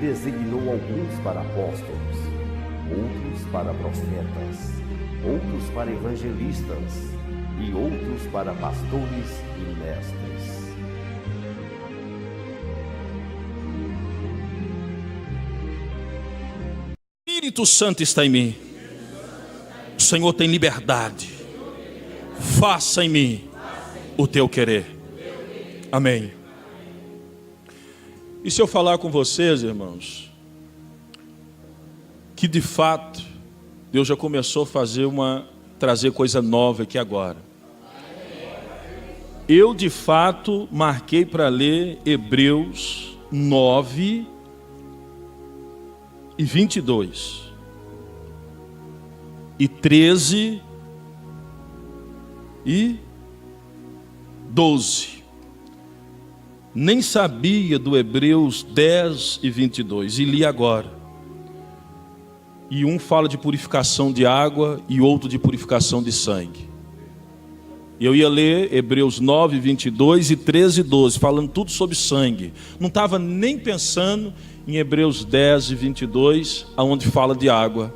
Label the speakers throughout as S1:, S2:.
S1: designou alguns para apóstolos, outros para profetas, outros para evangelistas e outros para pastores e mestres.
S2: O Espírito Santo está em mim. O Senhor tem liberdade. Faça em mim o teu querer. Amém. E se eu falar com vocês, irmãos, que de fato Deus já começou a trazer coisa nova aqui agora. Eu de fato marquei para ler Hebreus 9 e 22 e 13 e 12. Nem sabia do Hebreus 10 e 22 e li agora. E um fala de purificação de água e outro de purificação de sangue. Eu ia ler Hebreus 9, 22 e 13 e 12, falando tudo sobre sangue. Não estava nem pensando em Hebreus 10 e 22, onde fala de água.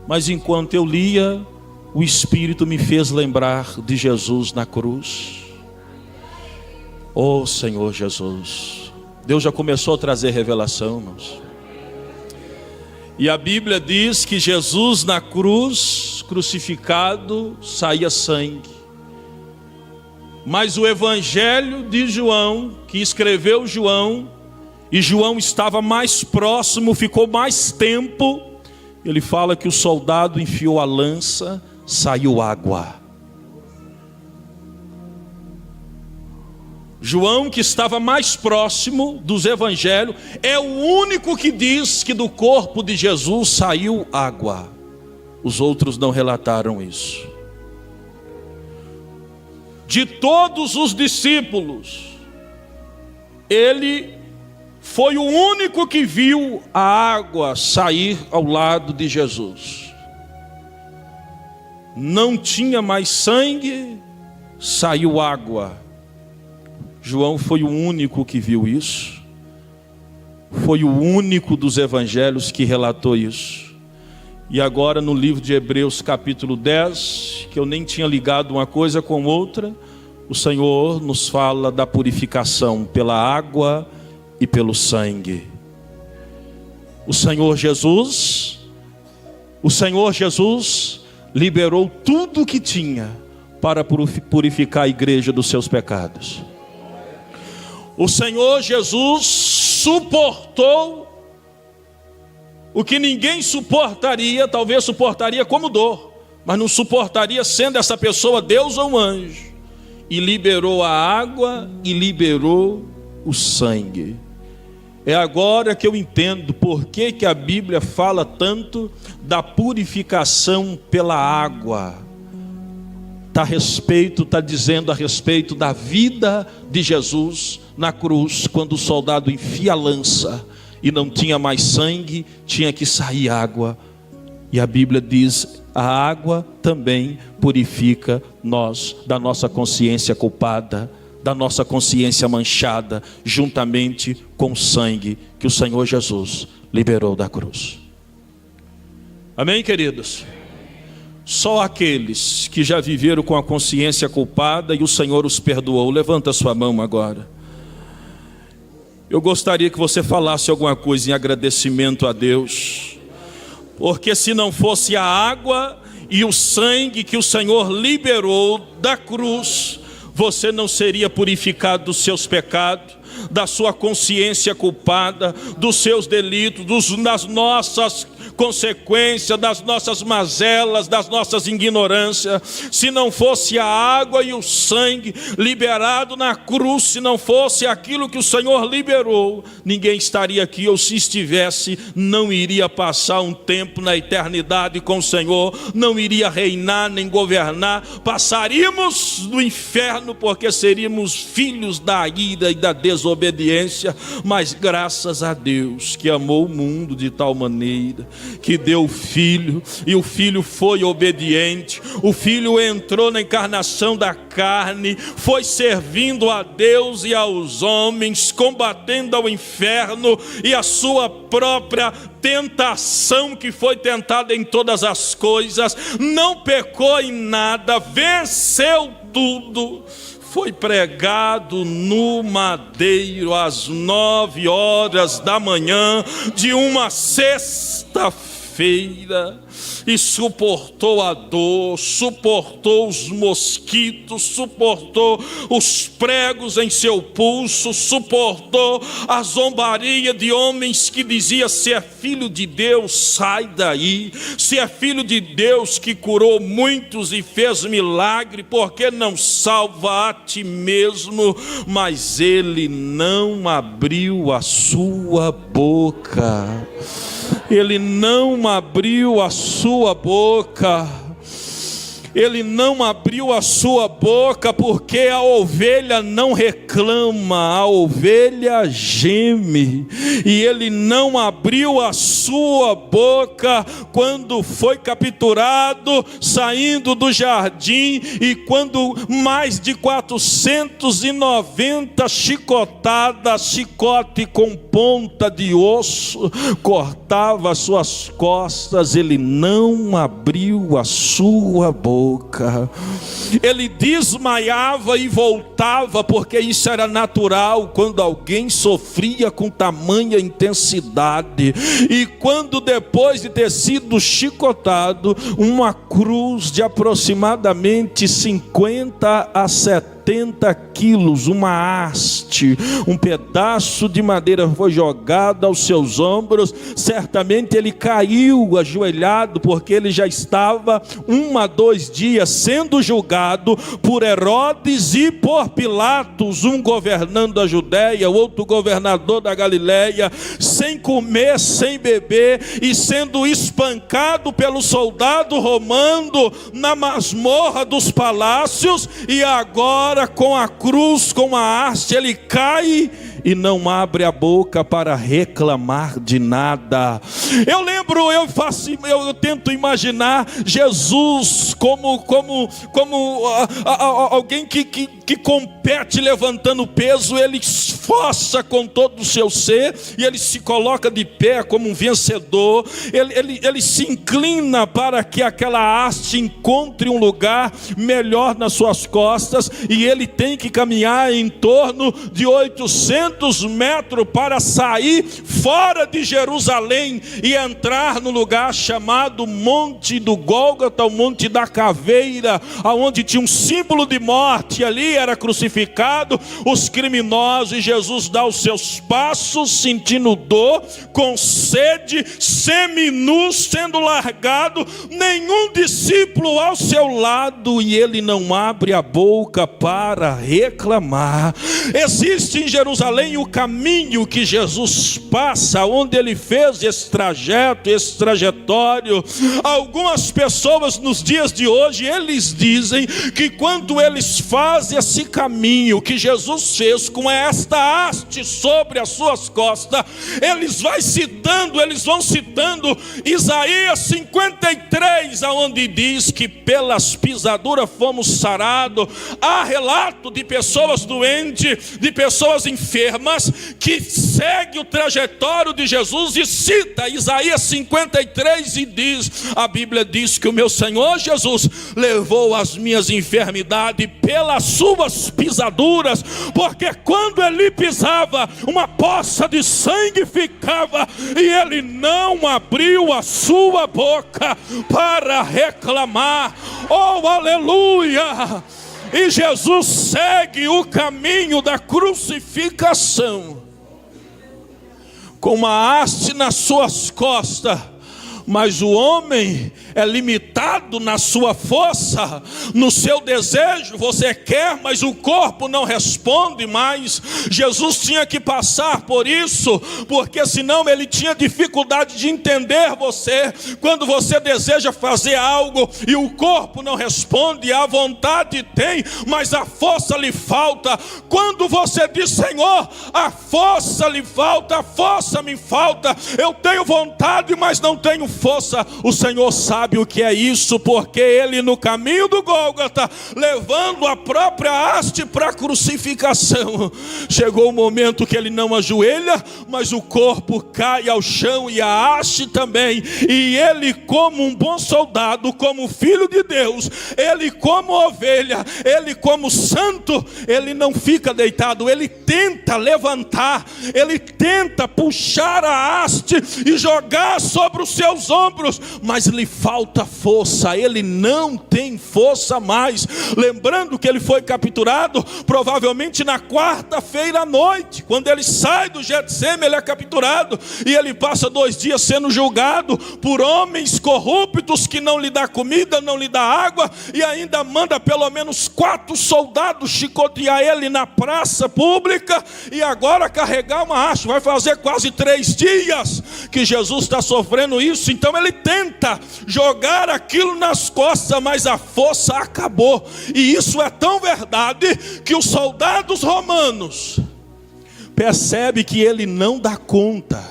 S2: Mas enquanto eu lia, o Espírito me fez lembrar de Jesus na cruz. Oh Senhor Jesus, Deus já começou a trazer revelação, irmãos. E a Bíblia diz que Jesus na cruz, crucificado, saía sangue. Mas o Evangelho de João, que escreveu João, e João estava mais próximo, ficou mais tempo, ele fala que o soldado enfiou a lança, saiu água. João, que estava mais próximo dos evangelhos, é o único que diz que do corpo de Jesus saiu água. Os outros não relataram isso. De todos os discípulos, ele foi o único que viu a água sair ao lado de Jesus. Não tinha mais sangue, saiu água. João foi o único que viu isso. Foi o único dos evangelhos que relatou isso. E agora no livro de Hebreus capítulo 10, que eu nem tinha ligado uma coisa com outra, o Senhor nos fala da purificação pela água e pelo sangue. O Senhor Jesus liberou tudo o que tinha para purificar a igreja dos seus pecados. O Senhor Jesus suportou o que ninguém suportaria, talvez suportaria como dor, mas não suportaria sendo essa pessoa Deus ou um anjo. E liberou a água e liberou o sangue. É agora que eu entendo por que a Bíblia fala tanto da purificação pela água. Está dizendo a respeito da vida de Jesus na cruz, quando o soldado enfia a lança e não tinha mais sangue, tinha que sair água. E a Bíblia diz, a água também purifica nós da nossa consciência culpada, da nossa consciência manchada, juntamente com o sangue que o Senhor Jesus liberou da cruz. Amém, queridos? Só aqueles que já viveram com a consciência culpada e o Senhor os perdoou. Levanta a sua mão agora. Eu gostaria que você falasse alguma coisa em agradecimento a Deus. Porque se não fosse a água e o sangue que o Senhor liberou da cruz, você não seria purificado dos seus pecados, da sua consciência culpada, dos seus delitos, das nossas consequências, das nossas mazelas, das nossas ignorâncias. Se não fosse a água e o sangue liberado na cruz, se não fosse aquilo que o Senhor liberou, ninguém estaria aqui, ou se estivesse, não iria passar um tempo na eternidade com o Senhor, não iria reinar nem governar, passaríamos no inferno, porque seríamos filhos da ira e da desobediência desobediência, mas graças a Deus que amou o mundo de tal maneira que deu o Filho, e o Filho foi obediente. O Filho entrou na encarnação da carne, foi servindo a Deus e aos homens, combatendo ao inferno e a sua própria tentação, que foi tentada em todas as coisas, não pecou em nada, venceu tudo. Foi pregado no madeiro às 9 horas da manhã de uma sexta-feira, e suportou a dor, suportou os mosquitos, suportou os pregos em seu pulso, suportou a zombaria de homens que diziam: se é filho de Deus, sai daí. Se é filho de Deus que curou muitos e fez milagre, por que não salva a ti mesmo? Mas ele não abriu a sua boca. Ele não abriu a sua boca. Ele não abriu a sua boca porque a ovelha não reclama, a ovelha geme. E ele não abriu a sua boca quando foi capturado, saindo do jardim, e quando mais de 490 chicotadas, chicote com ponta de osso, cortava as suas costas. Ele não abriu a sua boca. Ele desmaiava e voltava, porque isso era natural quando alguém sofria com tamanha intensidade. E quando, depois de ter sido chicotado, uma cruz de aproximadamente 50 a 70 quilos, uma haste, um pedaço de madeira foi jogado aos seus ombros, certamente ele caiu ajoelhado, porque ele já estava 1 a 2 dias sendo julgado por Herodes e por Pilatos, um governando a Judéia, outro governador da Galileia, sem comer, sem beber, e sendo espancado pelo soldado romano na masmorra dos palácios. E agora, com a cruz, com a haste, ele cai e não abre a boca para reclamar de nada. Eu lembro, eu tento imaginar Jesus como alguém que compete levantando peso. Ele esforça com todo o seu ser e ele se coloca de pé como um vencedor. Ele se inclina para que aquela haste encontre um lugar melhor nas suas costas, e ele tem que caminhar em torno de 800 metros para sair fora de Jerusalém e entrar no lugar chamado Monte do Gólgota, o Monte da Caveira, aonde tinha um símbolo de morte. Ali era crucificado os criminosos, e Jesus dá os seus passos sentindo dor, com sede, seminu, sendo largado, nenhum discípulo ao seu lado, e ele não abre a boca para reclamar. Existe em Jerusalém o caminho que Jesus passa, onde ele fez esse trajeto, esse trajetório. Algumas pessoas nos dias de hoje, eles dizem que quando eles fazem esse caminho que Jesus fez com esta haste sobre as suas costas, eles vão citando Isaías 53, aonde diz que pelas pisaduras fomos sarados. Há relato de pessoas doentes, de pessoas enfermas, que segue o trajetório de Jesus e cita Isaías 53 e diz: a Bíblia diz que o meu Senhor Jesus levou as minhas enfermidades pelas suas pisaduras, porque quando ele pisava, uma poça de sangue ficava, e ele não abriu a sua boca para reclamar. Oh, aleluia! E Jesus segue o caminho da crucificação com uma haste nas suas costas, Mas o homem é limitado na sua força, no seu desejo. Você quer, mas o corpo não responde mais. Jesus tinha que passar por isso, porque senão ele tinha dificuldade de entender você. Quando você deseja fazer algo e o corpo não responde, a vontade tem, mas a força lhe falta. Quando você diz: Senhor, a força lhe falta, a força me falta, eu tenho vontade, mas não tenho força, o Senhor sabe o que é isso, porque ele no caminho do Gólgota, levando a própria haste para a crucificação, chegou o momento que ele não ajoelha, mas o corpo cai ao chão e a haste também, e ele, como um bom soldado, como filho de Deus, ele como ovelha, ele como santo, ele não fica deitado, ele tenta levantar, ele tenta puxar a haste e jogar sobre os seus ombros, mas lhe falta força, ele não tem força mais. Lembrando que ele foi capturado provavelmente na quarta-feira à noite. Quando ele sai do Getsêmen, ele é capturado e ele passa 2 dias sendo julgado por homens corruptos que não lhe dá comida, não lhe dá água, e ainda manda pelo menos 4 soldados chicotear ele na praça pública, e agora carregar uma haste. Vai fazer quase 3 dias que Jesus está sofrendo isso. Então ele tenta jogar aquilo nas costas, mas a força acabou. E isso é tão verdade que os soldados romanos percebem que ele não dá conta,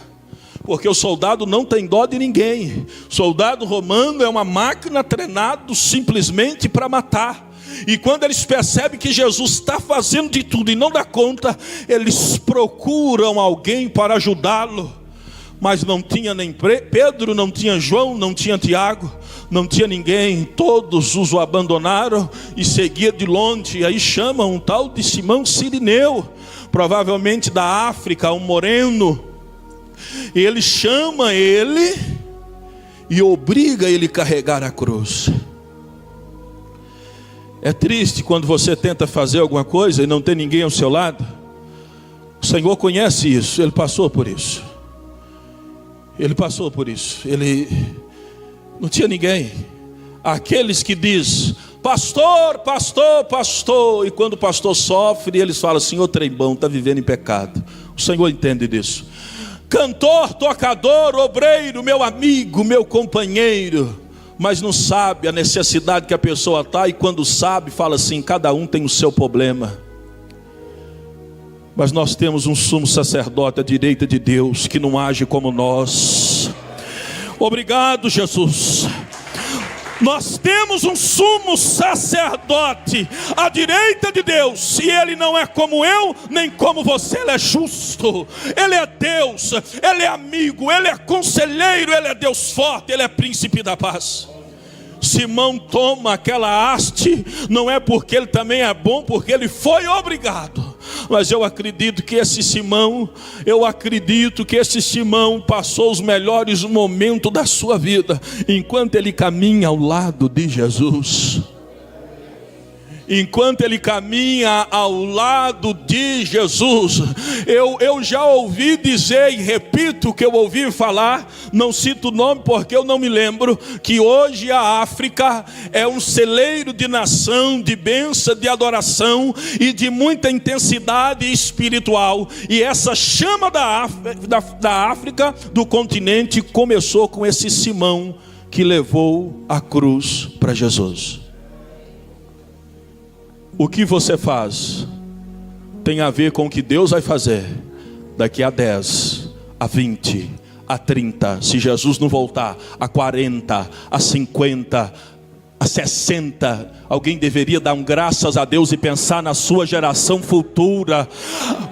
S2: porque o soldado não tem dó de ninguém. O soldado romano é uma máquina treinada simplesmente para matar. E quando eles percebem que Jesus está fazendo de tudo e não dá conta, eles procuram alguém para ajudá-lo. Mas não tinha nem Pedro, não tinha João, não tinha Tiago, não tinha ninguém. Todos os o abandonaram e seguia de longe. E aí chamam um tal de Simão Cirineu, provavelmente da África, um moreno. E ele chama ele e obriga ele a carregar a cruz. É triste quando você tenta fazer alguma coisa e não tem ninguém ao seu lado. O Senhor conhece isso, ele passou por isso. Ele passou por isso. Ele não tinha ninguém. Aqueles que diz: pastor, pastor, pastor. E quando o pastor sofre, eles falam: senhor trembão, está vivendo em pecado. O Senhor entende disso. Cantor, tocador, obreiro, meu amigo, meu companheiro. Mas não sabe a necessidade que a pessoa está. E quando sabe, fala assim: cada um tem o seu problema. Mas nós temos um sumo sacerdote à direita de Deus, que não age como nós. Obrigado, Jesus. Nós temos um sumo sacerdote à direita de Deus, e ele não é como eu, nem como você. Ele é justo, ele é Deus, ele é amigo, ele é conselheiro, ele é Deus forte, ele é príncipe da paz. Simão toma aquela haste, não é porque ele também é bom, porque ele foi obrigado. Mas eu acredito que esse Simão passou os melhores momentos da sua vida, enquanto ele caminha ao lado de Jesus. Enquanto ele caminha ao lado de Jesus, eu já ouvi dizer, e repito o que eu ouvi falar, não cito o nome porque eu não me lembro, que hoje a África é um celeiro de nação, de bênção, de adoração e de muita intensidade espiritual. E essa chama da África, do continente, começou com esse Simão que levou a cruz para Jesus. O que você faz tem a ver com o que Deus vai fazer daqui a 10, a 20, a 30, se Jesus não voltar, a 40, a 50, a 60. Alguém deveria dar graças a Deus e pensar na sua geração futura,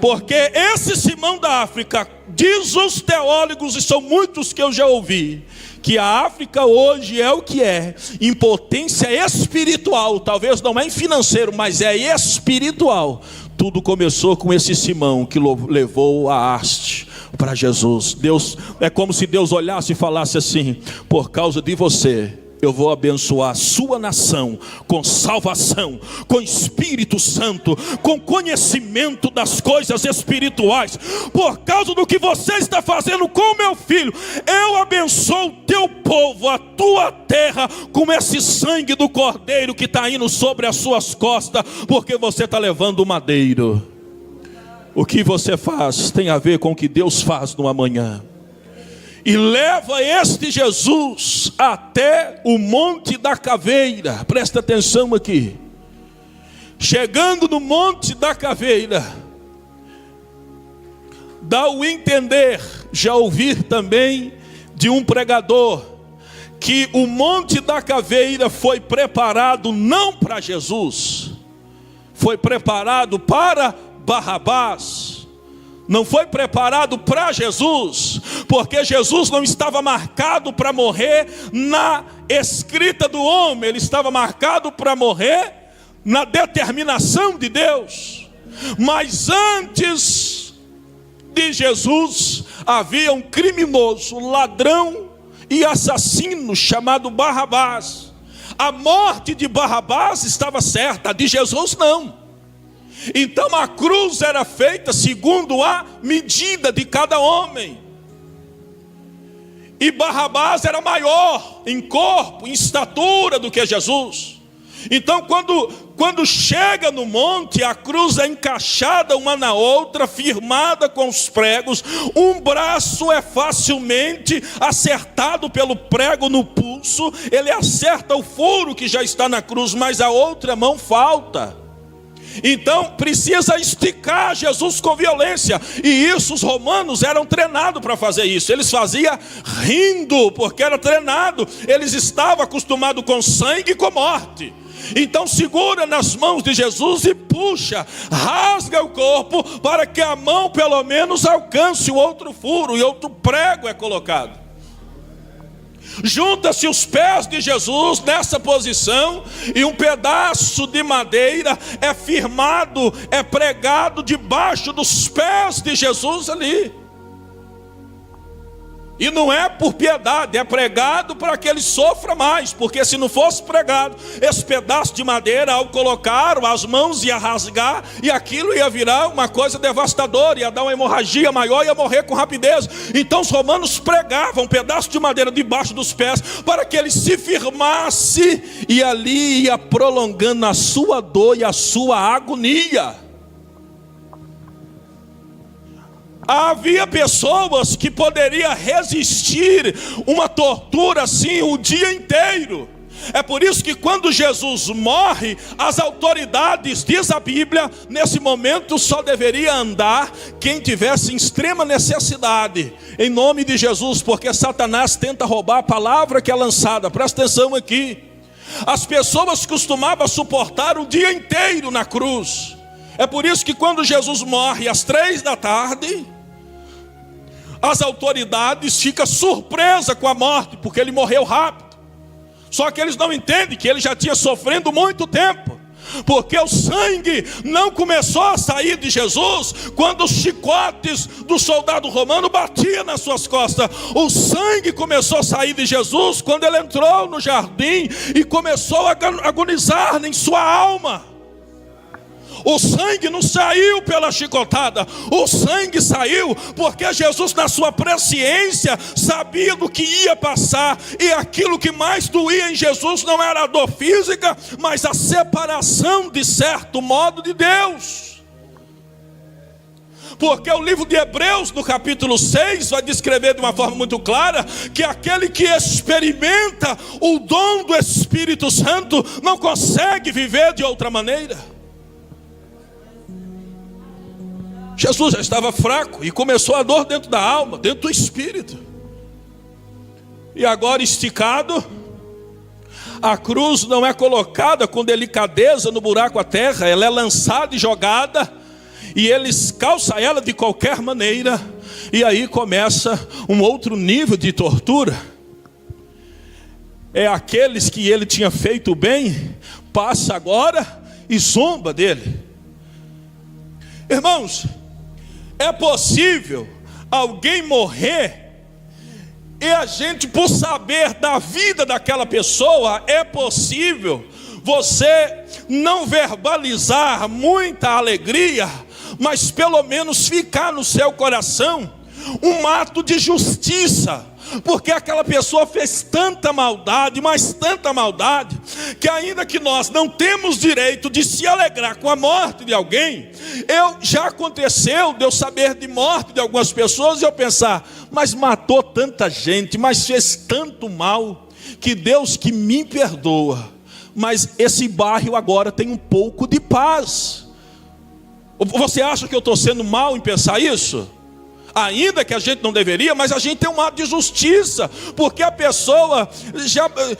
S2: porque esse Simão da África, diz os teólogos, e são muitos que eu já ouvi, que a África hoje é o que é, em potência espiritual, talvez não é em financeiro, mas é espiritual. Tudo começou com esse Simão que levou a haste para Jesus. Deus, é como se Deus olhasse e falasse assim: por causa de você, eu vou abençoar a sua nação com salvação, com Espírito Santo, com conhecimento das coisas espirituais. Por causa do que você está fazendo com o meu filho, eu abençoo o teu povo, a tua terra, com esse sangue do cordeiro que está indo sobre as suas costas, porque você está levando o madeiro. O que você faz tem a ver com o que Deus faz no amanhã. E leva este Jesus até o Monte da Caveira. Presta atenção aqui. Chegando no Monte da Caveira, dá o entender, já ouvir também de um pregador, que o Monte da Caveira foi preparado não para Jesus, foi preparado para Barrabás. Não foi preparado para Jesus, porque Jesus não estava marcado para morrer na escrita do homem, ele estava marcado para morrer na determinação de Deus. Mas antes de Jesus havia um criminoso, ladrão e assassino chamado Barrabás. A morte de Barrabás estava certa, a de Jesus não. Então a cruz era feita segundo a medida de cada homem. E Barrabás era maior em corpo, em estatura do que Jesus. Então quando chega no monte, a cruz é encaixada uma na outra, firmada com os pregos. Um braço é facilmente acertado pelo prego no pulso, ele acerta o furo que já está na cruz, mas a outra mão falta. Então precisa esticar Jesus com violência. E isso os romanos eram treinados para fazer isso. Eles faziam rindo, porque era treinado. Eles estavam acostumados com sangue e com morte. Então segura nas mãos de Jesus e puxa, rasga o corpo, para que a mão pelo menos alcance o outro furo, e outro prego é colocado. Junta-se os pés de Jesus nessa posição, e um pedaço de madeira é firmado, é pregado debaixo dos pés de Jesus ali. E não é por piedade, é pregado para que ele sofra mais, porque se não fosse pregado, esse pedaço de madeira, ao colocar as mãos, ia rasgar, e aquilo ia virar uma coisa devastadora, ia dar uma hemorragia maior, ia morrer com rapidez. Então os romanos pregavam um pedaço de madeira debaixo dos pés, para que ele se firmasse, e ali ia prolongando a sua dor e a sua agonia. Havia pessoas que poderiam resistir uma tortura assim o dia inteiro. É por isso que quando Jesus morre, as autoridades, diz a Bíblia, nesse momento só deveria andar quem tivesse em extrema necessidade, em nome de Jesus, porque Satanás tenta roubar a palavra que é lançada. Presta atenção aqui. As pessoas costumavam suportar o dia inteiro na cruz. É por isso que quando Jesus morre às 3 da tarde, as autoridades ficam surpresas com a morte, porque ele morreu rápido. Só que eles não entendem que ele já tinha sofrendo muito tempo, porque o sangue não começou a sair de Jesus quando os chicotes do soldado romano batiam nas suas costas. O sangue começou a sair de Jesus quando ele entrou no jardim e começou a agonizar em sua alma. O sangue não saiu pela chicotada, o sangue saiu porque Jesus, na sua presciência, sabia do que ia passar. E aquilo que mais doía em Jesus não era a dor física, mas a separação de certo modo de Deus. Porque o livro de Hebreus, no capítulo 6, vai descrever de uma forma muito clara que aquele que experimenta o dom do Espírito Santo não consegue viver de outra maneira. Jesus já estava fraco e começou a dor dentro da alma, dentro do espírito. E agora esticado, a cruz não é colocada com delicadeza no buraco à terra, ela é lançada e jogada, e eles calçam ela de qualquer maneira, e aí começa um outro nível de tortura. É aqueles que ele tinha feito bem, passa agora e zomba dele. Irmãos, é possível alguém morrer E a gente, por saber da vida daquela pessoa, é possível você não verbalizar muita alegria, mas pelo menos ficar no seu coração um ato de justiça, porque aquela pessoa fez tanta maldade, mas tanta maldade, que ainda que nós não temos direito de se alegrar com a morte de alguém, já aconteceu de eu saber de morte de algumas pessoas e eu pensar, mas matou tanta gente, mas fez tanto mal, que Deus que me perdoa, mas esse bairro agora tem um pouco de paz. Você acha que eu estou sendo mal em pensar isso? Ainda que a gente não deveria, mas a gente tem um ato de justiça, porque a pessoa,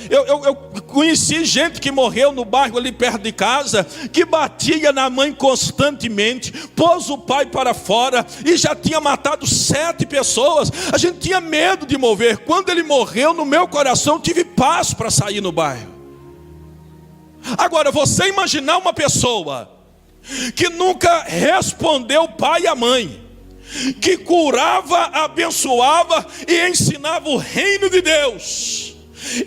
S2: eu conheci gente que morreu no bairro ali perto de casa, que batia na mãe constantemente, pôs o pai para fora, e já tinha matado 7 pessoas, a gente tinha medo de mover. Quando ele morreu, no meu coração tive paz para sair no bairro. Agora, você imaginar uma pessoa que nunca respondeu o pai e a mãe, que curava, abençoava e ensinava o reino de Deus,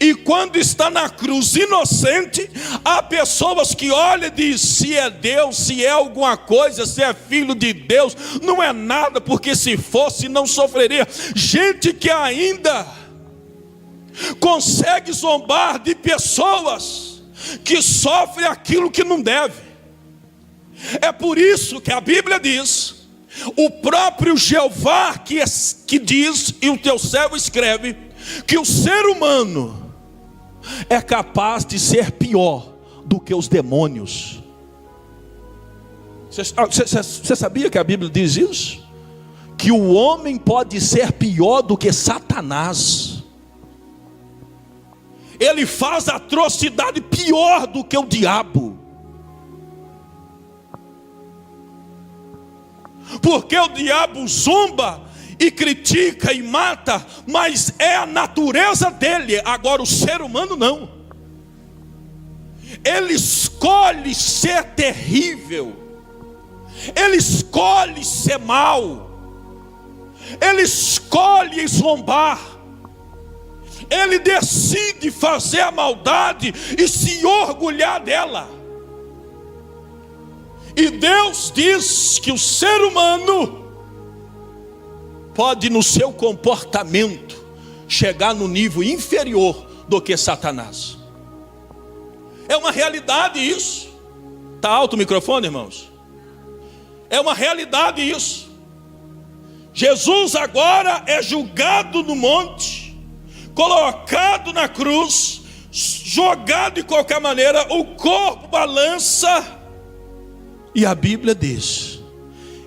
S2: e quando está na cruz inocente, há pessoas que olham e dizem, se é Deus, se é alguma coisa, se é filho de Deus, não é nada, porque se fosse não sofreria. Gente que ainda consegue zombar de pessoas que sofrem aquilo que não deve. É por isso que a Bíblia diz, o próprio Jeová que diz, e o teu servo escreve, que o ser humano é capaz de ser pior do que os demônios. Você sabia que a Bíblia diz isso? Que o homem pode ser pior do que Satanás. Ele faz atrocidade pior do que o diabo. Porque o diabo zomba e critica e mata, mas é a natureza dele. Agora o ser humano não. Ele escolhe ser terrível, ele escolhe ser mau, ele escolhe zombar, ele decide fazer a maldade e se orgulhar dela. E Deus diz que o ser humano pode, no seu comportamento, chegar no nível inferior do que Satanás. É uma realidade isso. Está alto o microfone, irmãos? É uma realidade isso. Jesus agora é julgado no monte, colocado na cruz, jogado de qualquer maneira, o corpo balança. E a Bíblia diz,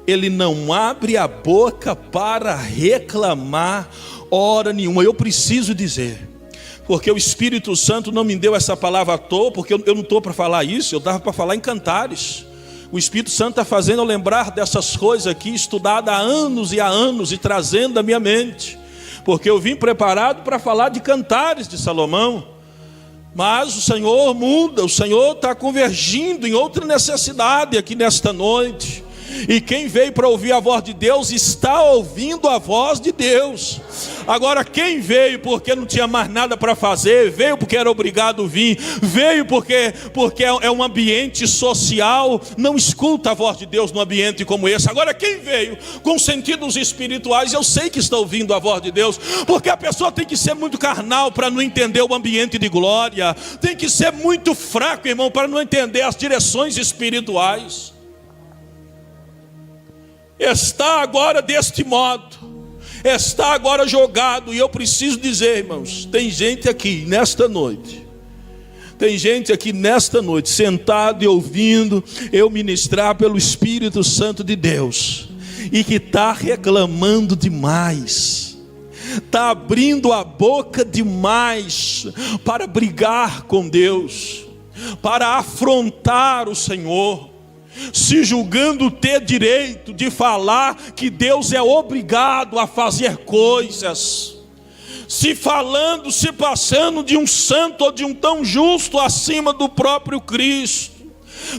S2: ele não abre a boca para reclamar hora nenhuma. Eu preciso dizer, porque o Espírito Santo não me deu essa palavra à toa, porque eu não estou para falar isso, eu estava para falar em Cantares. O Espírito Santo está fazendo eu lembrar dessas coisas aqui, estudada há anos e trazendo à minha mente, porque eu vim preparado para falar de Cantares de Salomão. Mas o Senhor muda, o Senhor está convergindo em outra necessidade aqui nesta noite. E quem veio para ouvir a voz de Deus, está ouvindo a voz de Deus. Agora quem veio porque não tinha mais nada para fazer, veio porque era obrigado a vir, veio porque é um ambiente social, não escuta a voz de Deus num ambiente como esse. Agora quem veio com sentidos espirituais, eu sei que está ouvindo a voz de Deus, porque a pessoa tem que ser muito carnal para não entender o ambiente de glória, tem que ser muito fraco, irmão, para não entender as direções espirituais. Está agora deste modo, está agora jogado. E eu preciso dizer, irmãos, tem gente aqui nesta noite, sentado e ouvindo eu ministrar pelo Espírito Santo de Deus, e que está reclamando demais, está abrindo a boca demais para brigar com Deus, para afrontar o Senhor, se julgando ter direito de falar que Deus é obrigado a fazer coisas, se passando de um santo ou de um tão justo acima do próprio Cristo.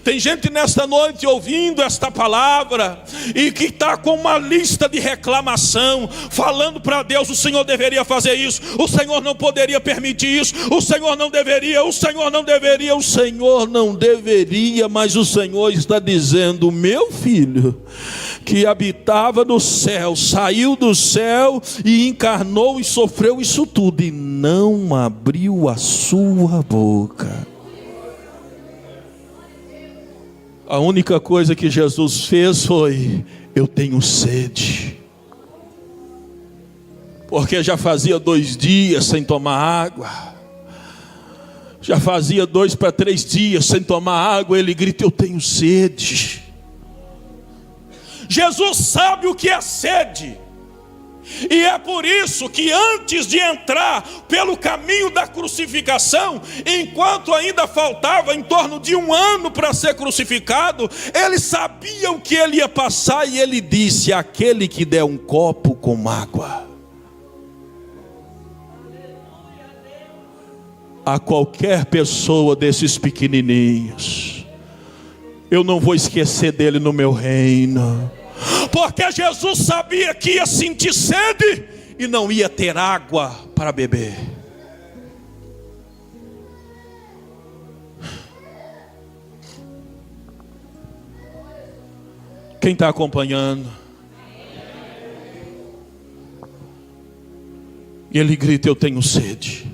S2: Tem gente nesta noite ouvindo esta palavra e que está com uma lista de reclamação, falando para Deus: o Senhor deveria fazer isso, o Senhor não poderia permitir isso, o Senhor não deveria, o Senhor não deveria, o Senhor não deveria. Mas o Senhor está dizendo: meu filho, que habitava no céu, saiu do céu e encarnou e sofreu isso tudo, e não abriu a sua boca. A única coisa que Jesus fez foi: eu tenho sede. Porque já fazia 2 dias sem tomar água, já fazia 2 para 3 dias sem tomar água. Ele grita: eu tenho sede. Jesus sabe o que é sede. E é por isso que antes de entrar pelo caminho da crucificação, enquanto ainda faltava em torno de 1 ano para ser crucificado, ele sabia o que ele ia passar, e ele disse: aquele que der um copo com água a qualquer pessoa desses pequenininhos, eu não vou esquecer dele no meu reino. Porque Jesus sabia que ia sentir sede e não ia ter água para beber. Quem está acompanhando? E ele grita: eu tenho sede.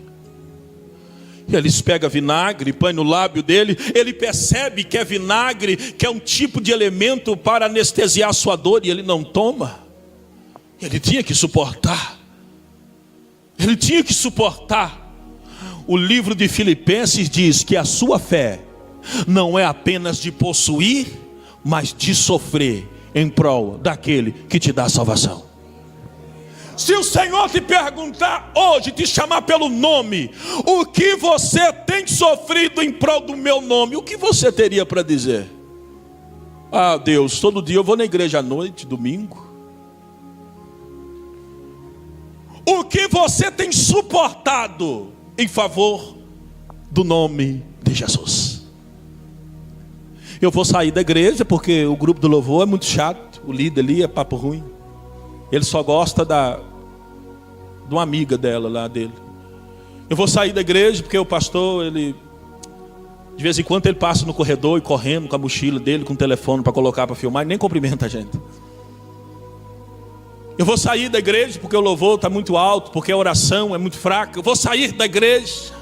S2: E eles pegam vinagre, põe no lábio dele. Ele percebe que é vinagre, que é um tipo de elemento para anestesiar a sua dor, e ele não toma. Ele tinha que suportar. Ele tinha que suportar. O livro de Filipenses diz que a sua fé não é apenas de possuir, mas de sofrer em prol daquele que te dá a salvação. Se o Senhor te perguntar hoje, te chamar pelo nome: o que você tem sofrido em prol do meu nome? O que você teria para dizer? Ah, Deus, todo dia eu vou na igreja à noite, domingo. O que você tem suportado em favor do nome de Jesus? Eu vou sair da igreja porque o grupo do louvor é muito chato, o líder ali é papo ruim. Ele só gosta de uma amiga dela lá dele. Eu vou sair da igreja porque o pastor, ele, de vez em quando ele passa no corredor e correndo com a mochila dele, com o telefone para colocar para filmar, e nem cumprimenta a gente. Eu vou sair da igreja porque o louvor está muito alto, porque a oração é muito fraca. Eu vou sair da igreja.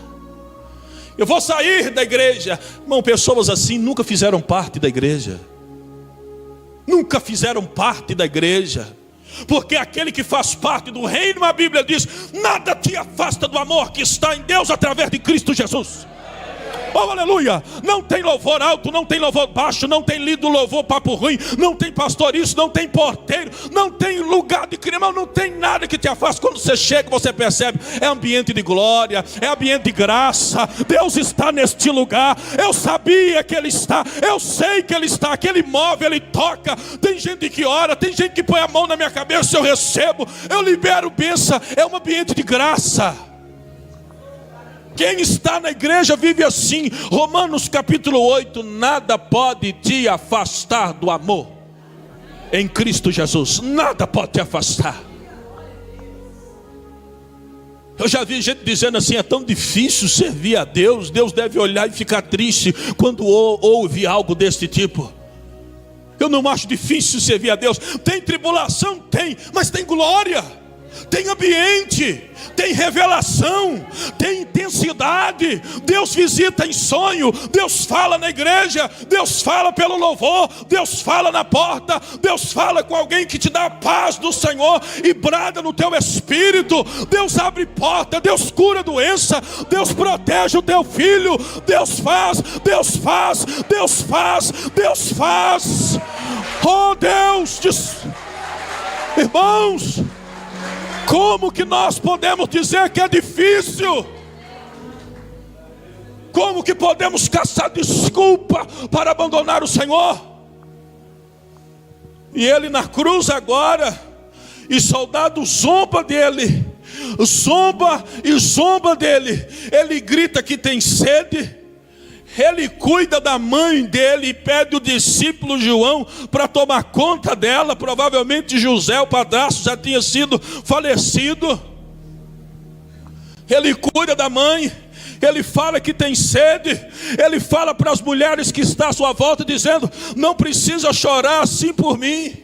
S2: Eu vou sair da igreja. Irmão, pessoas assim nunca fizeram parte da igreja. Nunca fizeram parte da igreja. Porque aquele que faz parte do reino, a Bíblia diz: nada te afasta do amor que está em Deus através de Cristo Jesus. Oh, aleluia! Não tem louvor alto, não tem louvor baixo, não tem lido louvor papo ruim, não tem pastor isso, não tem porteiro, não tem lugar de crime, não tem nada que te afaste. Quando você chega, você percebe: é ambiente de glória, é ambiente de graça. Deus está neste lugar. Eu sabia que Ele está, eu sei que Ele está, que Ele move, Ele toca. Tem gente que ora, tem gente que põe a mão na minha cabeça, eu recebo, eu libero bênção. É um ambiente de graça. Quem está na igreja vive assim. Romanos capítulo 8: nada pode te afastar do amor em Cristo Jesus. Nada pode te afastar. Eu já vi gente dizendo assim: é tão difícil servir a Deus, Deus deve olhar e ficar triste quando ouve algo deste tipo. Eu não acho difícil servir a Deus. Tem tribulação? Tem, mas tem glória. Tem ambiente, tem revelação, tem intensidade. Deus visita em sonho, Deus fala na igreja, Deus fala pelo louvor, Deus fala na porta, Deus fala com alguém que te dá a paz do Senhor e brada no teu espírito. Deus abre porta, Deus cura doença, Deus protege o teu filho. Deus faz, Deus faz, Deus faz, Deus faz. Oh Deus, irmãos, como que nós podemos dizer que é difícil? Como que podemos caçar desculpa para abandonar o Senhor? E Ele na cruz agora, e soldado zomba dele, zomba e zomba dele. Ele grita que tem sede, Ele cuida da mãe dele e pede o discípulo João para tomar conta dela. Provavelmente José, o padrasto, já tinha sido falecido. Ele cuida da mãe. Ele fala que tem sede. Ele fala para as mulheres que estão à sua volta, dizendo: não precisa chorar assim por mim,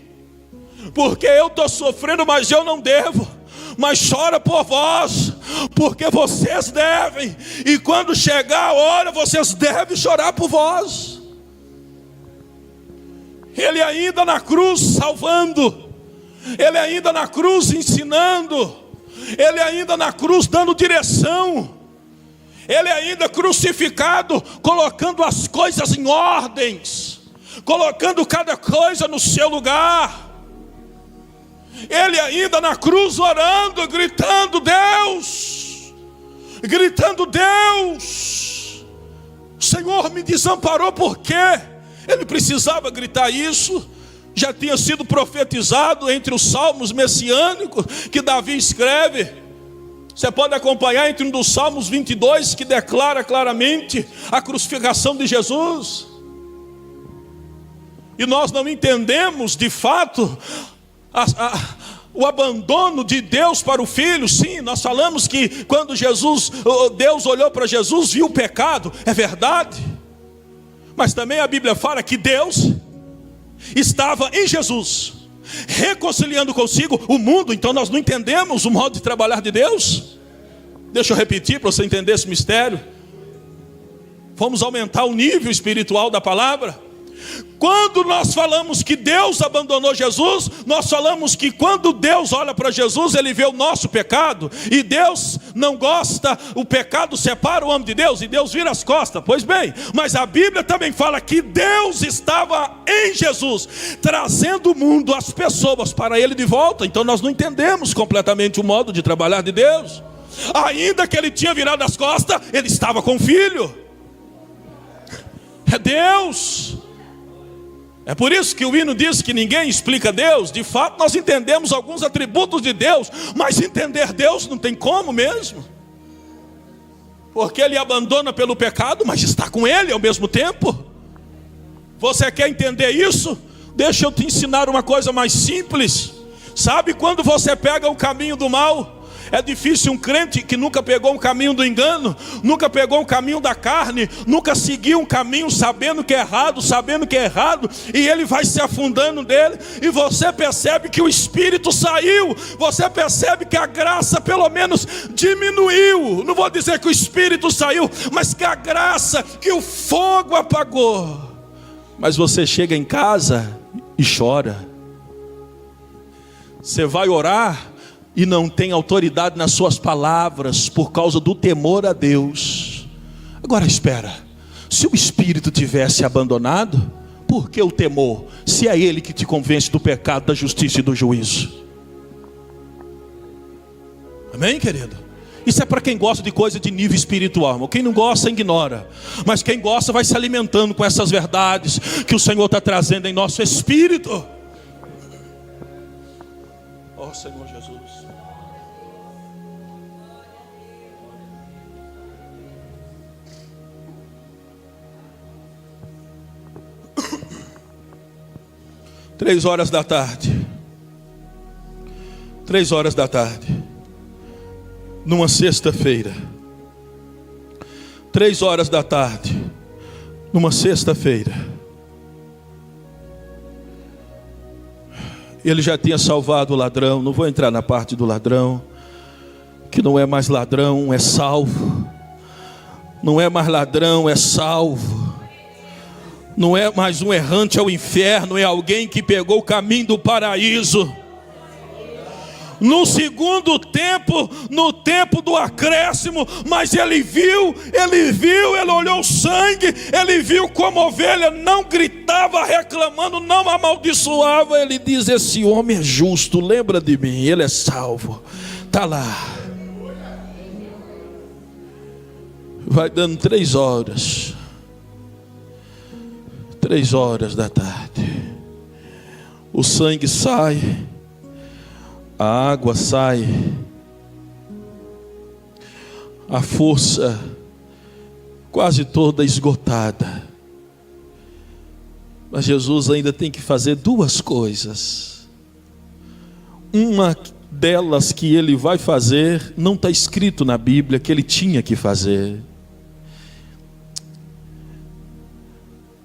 S2: porque eu estou sofrendo, mas eu não devo. Mas chora por vós, porque vocês devem. E quando chegar a hora, vocês devem chorar por vós. Ele ainda na cruz salvando. Ele ainda na cruz ensinando. Ele ainda na cruz dando direção. Ele ainda crucificado, colocando as coisas em ordens, colocando cada coisa no seu lugar. Ele ainda na cruz orando, gritando: Deus, gritando: Deus, o Senhor me desamparou. Por quê? Ele precisava gritar isso. Já tinha sido profetizado entre os salmos messiânicos que Davi escreve. Você pode acompanhar entre um dos salmos 22, que declara claramente a crucificação de Jesus. E nós não entendemos de fato o abandono de Deus para o Filho. Sim, nós falamos que quando Deus olhou para Jesus, viu o pecado. É verdade. Mas também a Bíblia fala que Deus estava em Jesus, reconciliando consigo o mundo. Então nós não entendemos o modo de trabalhar de Deus. Deixa eu repetir para você entender esse mistério. Vamos aumentar o nível espiritual da palavra. Quando nós falamos que Deus abandonou Jesus, nós falamos que quando Deus olha para Jesus, Ele vê o nosso pecado, e Deus não gosta, o pecado separa o homem de Deus, e Deus vira as costas. Pois bem, mas a Bíblia também fala que Deus estava em Jesus, trazendo o mundo, as pessoas para Ele de volta. Então nós não entendemos completamente o modo de trabalhar de Deus. Ainda que Ele tinha virado as costas, Ele estava com o Filho. É Deus. É por isso que o hino diz que ninguém explica Deus. De fato, nós entendemos alguns atributos de Deus, mas entender Deus não tem como mesmo. Porque Ele abandona pelo pecado, mas está com Ele ao mesmo tempo. Você quer entender isso? Deixa eu te ensinar uma coisa mais simples. Sabe quando você pega o caminho do mal? É difícil um crente que nunca pegou um caminho do engano, nunca pegou um caminho da carne, nunca seguiu um caminho sabendo que é errado, e ele vai se afundando nele, e você percebe que o Espírito saiu, você percebe que a graça pelo menos diminuiu. Não vou dizer que o Espírito saiu, mas que a graça, que o fogo apagou. Mas você chega em casa e chora. Você vai orar e não tem autoridade nas suas palavras por causa do temor a Deus. Agora espera, se o Espírito tivesse abandonado, por que o temor? Se é Ele que te convence do pecado, da justiça e do juízo. Amém, querido? Isso é para quem gosta de coisa de nível espiritual, irmão. Quem não gosta, ignora. Mas quem gosta vai se alimentando com essas verdades que o Senhor está trazendo em nosso espírito. Oh, Senhor Jesus. Três horas da tarde, numa sexta-feira, 3 horas da tarde, numa sexta-feira, ele já tinha salvado o ladrão. Não vou entrar na parte do ladrão, que não é mais ladrão, é salvo. Não é mais ladrão, é salvo. Não é mais um errante ao inferno, é alguém que pegou o caminho do paraíso. No segundo tempo, no tempo do acréscimo, mas ele viu, ele olhou o sangue, ele viu como a ovelha não gritava reclamando, não amaldiçoava. Ele diz: esse homem é justo, lembra de mim, ele é salvo. Está lá. Vai dando 3 horas. 3 horas da tarde, o sangue sai, a água sai, a força quase toda esgotada. Mas Jesus ainda tem que fazer duas coisas. Uma delas que ele vai fazer, não está escrito na Bíblia que ele tinha que fazer.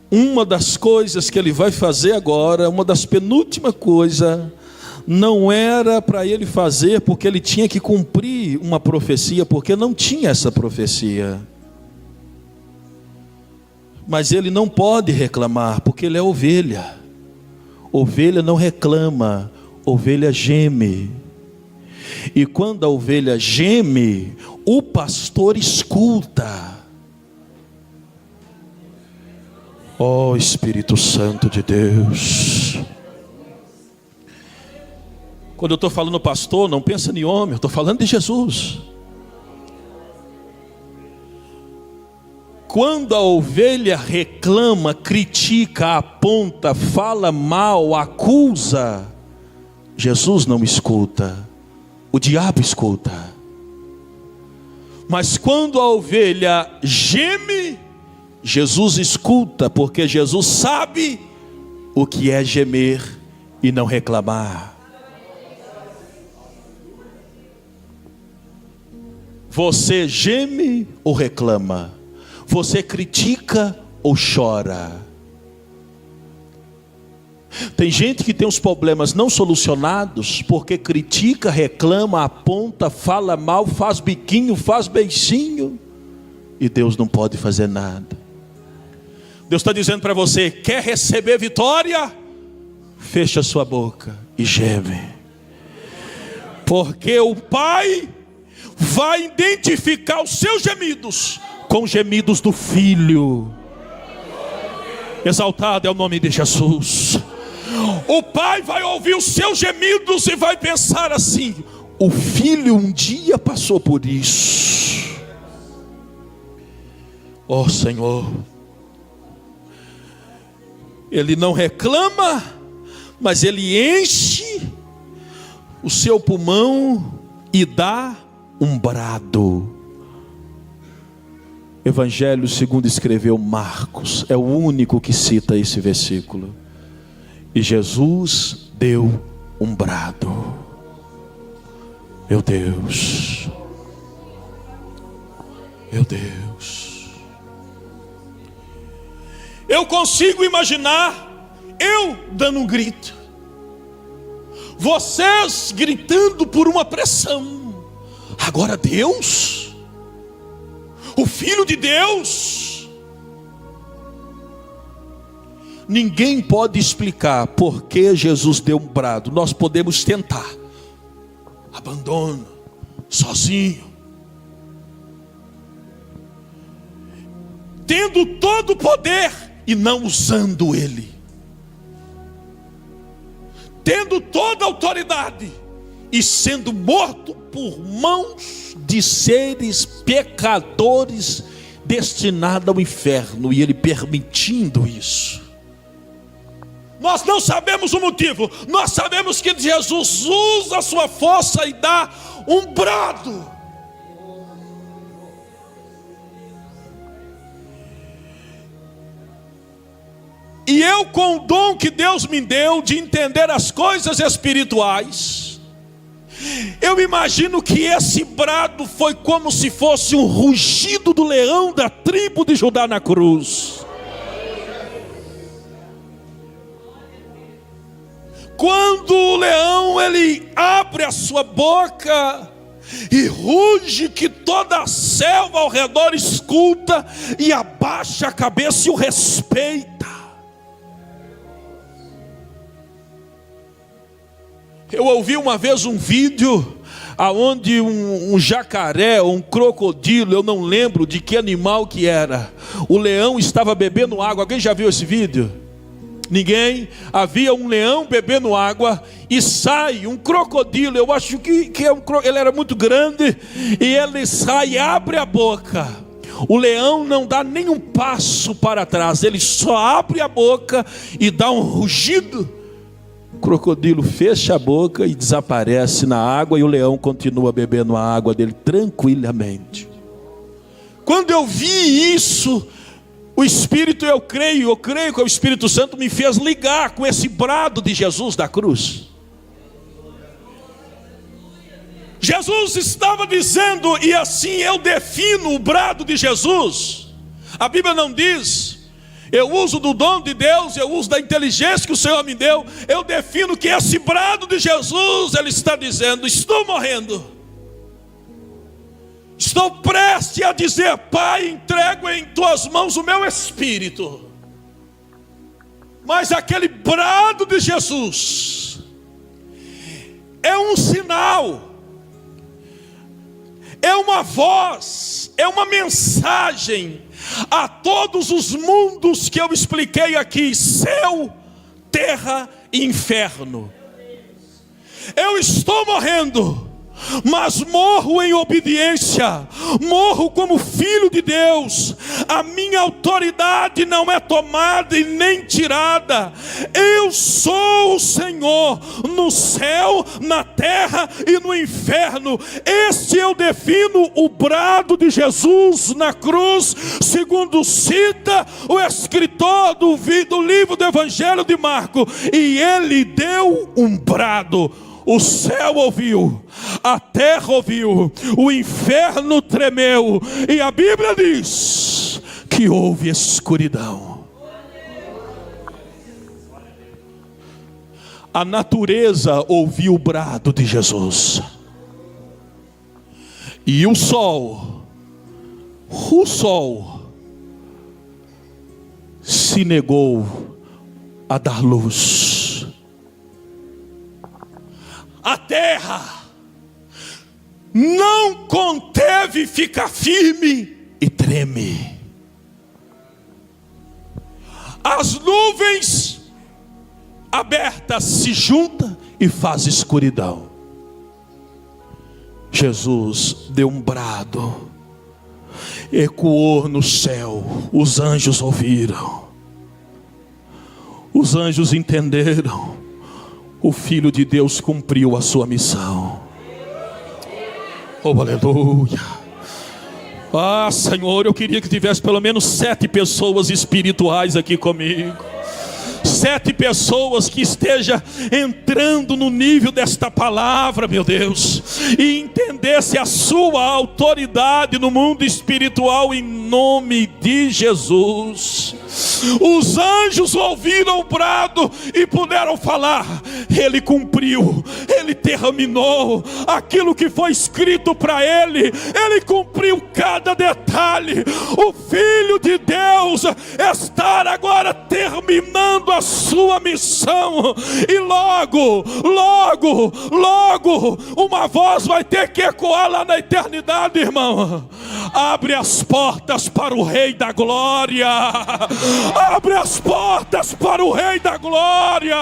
S2: Uma das coisas que ele vai fazer agora, uma das penúltimas coisas, não era para ele fazer porque ele tinha que cumprir uma profecia, porque não tinha essa profecia. Mas ele não pode reclamar, porque ele é ovelha. Ovelha não reclama, ovelha geme. E quando a ovelha geme, o pastor escuta. Ó Espírito Santo de Deus. Quando eu estou falando pastor, não pensa em homem, eu estou falando de Jesus. Quando a ovelha reclama, critica, aponta, fala mal, acusa, Jesus não escuta, o diabo escuta. Mas quando a ovelha geme, Jesus escuta, porque Jesus sabe o que é gemer e não reclamar. Você geme ou reclama? Você critica ou chora? Tem gente que tem os problemas não solucionados porque critica, reclama, aponta, fala mal, faz biquinho, faz beijinho, e Deus não pode fazer nada. Deus está dizendo para você: quer receber vitória? Fecha sua boca e geme, porque o Pai vai identificar os seus gemidos com os gemidos do Filho. Exaltado é o nome de Jesus. O Pai vai ouvir os seus gemidos e vai pensar assim: o Filho um dia passou por isso. Ó Senhor, Ele não reclama, mas Ele enche o seu pulmão e dá um brado. Evangelho segundo escreveu Marcos, é o único que cita esse versículo. E Jesus deu um brado. Meu Deus, meu Deus. Eu consigo imaginar eu dando um grito, vocês gritando por uma pressão. Agora Deus, o Filho de Deus, ninguém pode explicar por que Jesus deu um brado. Nós podemos tentar, abandono, sozinho, tendo todo o poder e não usando ele, tendo toda a autoridade e sendo morto por mãos de seres pecadores destinados ao inferno, e ele permitindo isso. Nós não sabemos o motivo, nós sabemos que Jesus usa a sua força e dá um brado. E eu, com o dom que Deus me deu de entender as coisas espirituais, eu imagino que esse brado foi como se fosse um rugido do leão da tribo de Judá na cruz. Quando o leão ele abre a sua boca e ruge, que toda a selva ao redor escuta e abaixa a cabeça e o respeita. Eu ouvi uma vez um vídeo aonde um jacaré ou um crocodilo, eu não lembro de que animal que era, o leão estava bebendo água. Alguém já viu esse vídeo? Ninguém? Havia um leão bebendo água e sai um crocodilo, eu acho que ele era muito grande, e ele sai e abre a boca. O leão não dá nenhum passo para trás, ele só abre a boca e dá um rugido. O crocodilo fecha a boca e desaparece na água, e o leão continua bebendo a água dele tranquilamente. Quando eu vi isso, o Espírito, eu creio que o Espírito Santo me fez ligar com esse brado de Jesus da cruz. Jesus estava dizendo, e assim eu defino o brado de Jesus. A Bíblia não diz, eu uso do dom de Deus, eu uso da inteligência que o Senhor me deu. Eu defino que esse brado de Jesus, Ele está dizendo, estou morrendo. Estou prestes a dizer, Pai, entrego em tuas mãos o meu espírito. Mas aquele brado de Jesus é um sinal, é uma voz, é uma mensagem a todos os mundos que eu expliquei aqui: céu, terra e inferno. Eu estou morrendo, mas morro em obediência, morro como filho de Deus. A minha autoridade não é tomada e nem tirada. Eu sou o Senhor no céu, na terra e no inferno. Este eu defino o brado de Jesus na cruz, segundo cita o escritor do livro do Evangelho de Marcos. E ele deu um brado. O céu ouviu, a terra ouviu, o inferno tremeu, e a Bíblia diz que houve escuridão. A natureza ouviu o brado de Jesus, e o sol se negou a dar luz. A terra não conteve, fica firme e treme. As nuvens abertas se juntam e faz escuridão. Jesus deu um brado, ecoou no céu, os anjos ouviram, os anjos entenderam. O Filho de Deus cumpriu a sua missão. Oh, aleluia. Ah, Senhor, eu queria que tivesse pelo menos 7 pessoas espirituais aqui comigo. 7 pessoas que estejam entrando no nível desta palavra, meu Deus, e entendesse a sua autoridade no mundo espiritual, em nome de Jesus. Os anjos ouviram o brado e puderam falar: ele cumpriu, ele terminou aquilo que foi escrito para ele, ele cumpriu cada detalhe. O Filho de Deus está agora terminando a sua missão, e logo uma voz vai ter que ecoar lá na eternidade, irmão. Abre as portas para o Rei da Glória. Abre as portas para o Rei da Glória.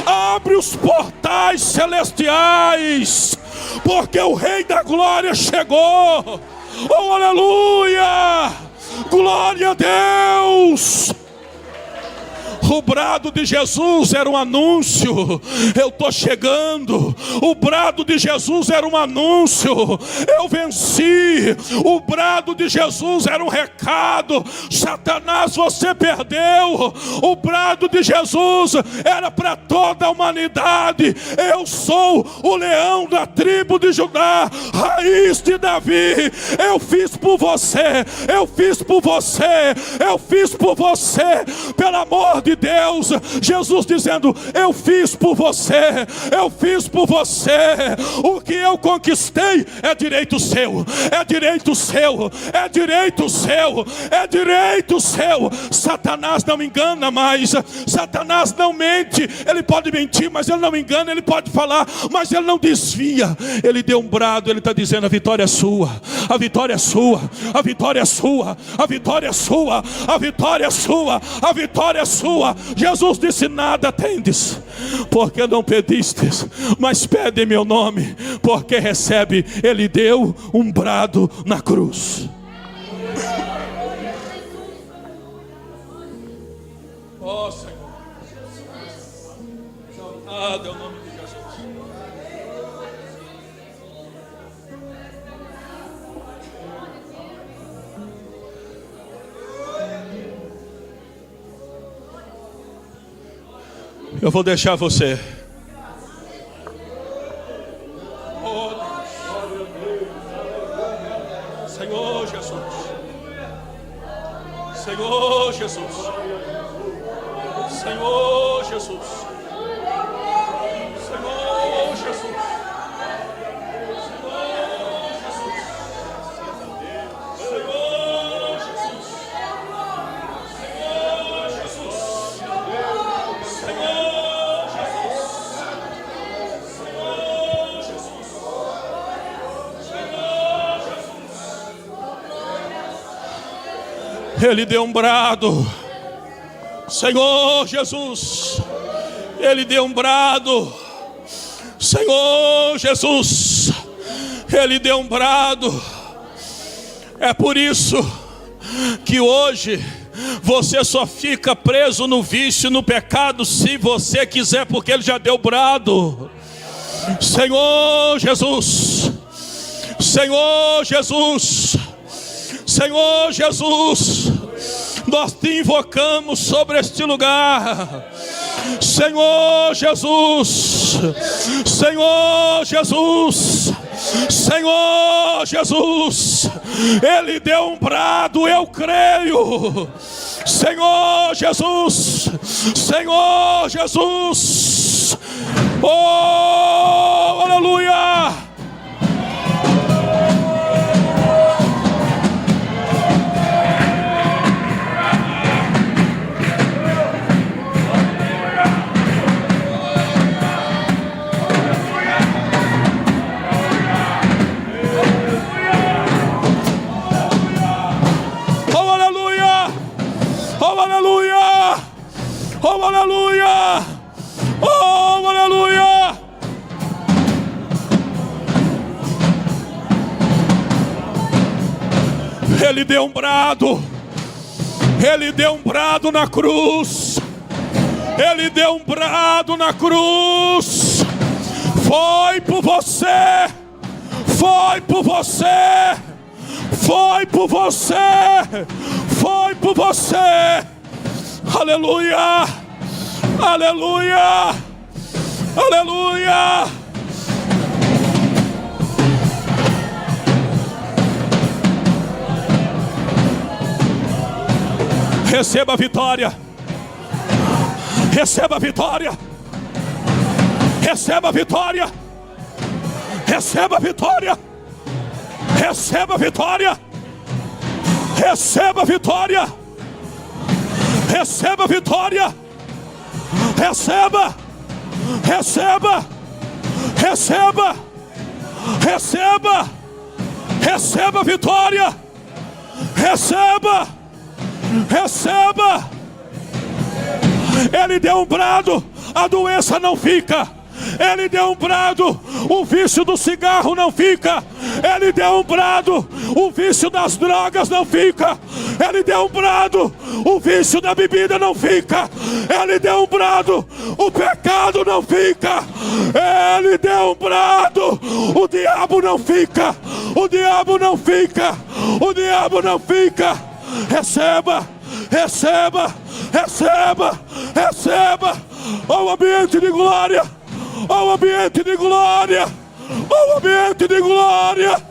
S2: Abre os portais celestiais, porque o Rei da Glória chegou. Oh, aleluia! Glória a Deus! O brado de Jesus era um anúncio: eu estou chegando. O brado de Jesus era um anúncio: eu venci. O brado de Jesus era um recado: Satanás, você perdeu. O brado de Jesus era para toda a humanidade: eu sou o leão da tribo de Judá, raiz de Davi. Eu fiz por você, eu fiz por você, eu fiz por você. Pelo amor de Deus, Jesus dizendo: eu fiz por você, eu fiz por você. O que eu conquistei é direito seu, é direito seu, é direito seu, é direito seu. Satanás não engana mais, Satanás não mente. Ele pode mentir, mas ele não engana. Ele pode falar, mas ele não desvia. Ele deu um brado, ele está dizendo: a vitória é sua, a vitória é sua, a vitória é sua, a vitória é sua, a vitória é sua, a vitória é sua. Jesus disse: nada tendes, porque não pedistes, mas pede em meu nome, porque recebe. Ele deu um brado na cruz. Oh, Senhor, exaltado é o nome de Jesus. Eu vou deixar você. Senhor Jesus. Senhor Jesus. Senhor Jesus. Senhor Jesus. Ele deu um brado, Senhor Jesus. Ele deu um brado, Senhor Jesus. Ele deu um brado. É por isso que hoje você só fica preso no vício, no pecado, se você quiser, porque Ele já deu brado. Senhor Jesus, Senhor Jesus, Senhor Jesus, nós te invocamos sobre este lugar. Senhor Jesus, Senhor Jesus, Senhor Jesus. Ele deu um brado, eu creio. Senhor Jesus, Senhor Jesus. Oh, aleluia. Oh, aleluia! Oh, aleluia! Ele deu um brado. Ele deu um brado na cruz. Ele deu um brado na cruz. Foi por você. Foi por você. Foi por você. Foi por você. Aleluia, aleluia, aleluia. Receba a vitória, receba a vitória, receba a vitória, receba a vitória, receba a vitória, receba a vitória. Receba a vitória. Receba. Receba. Receba. Receba. Receba a vitória. Receba. Receba. Ele deu um brado, a doença não fica. Ele deu um brado, o vício do cigarro não fica. Ele deu um brado, o vício das drogas não fica. Ele deu um brado, o vício da bebida não fica. Ele deu um brado, o pecado não fica. Ele deu um brado, o diabo não fica. O diabo não fica. O diabo não fica. Receba, receba, receba, receba. Ao ambiente de glória. Ao ambiente de glória. Ao ambiente de glória.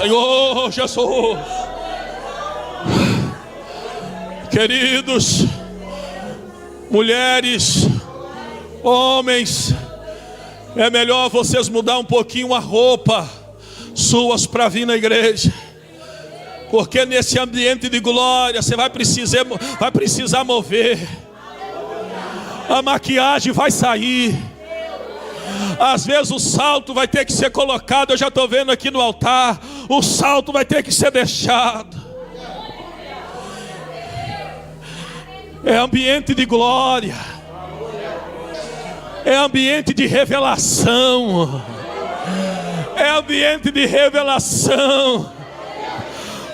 S2: Senhor Jesus. Queridos, mulheres, homens, é melhor vocês mudar um pouquinho a roupa suas para vir na igreja, porque nesse ambiente de glória você vai precisar mover. A maquiagem vai sair, Às vezes o salto vai ter que ser colocado. Eu já estou vendo aqui no altar. O salto vai ter que ser deixado. É ambiente de glória. É ambiente de revelação. É ambiente de revelação.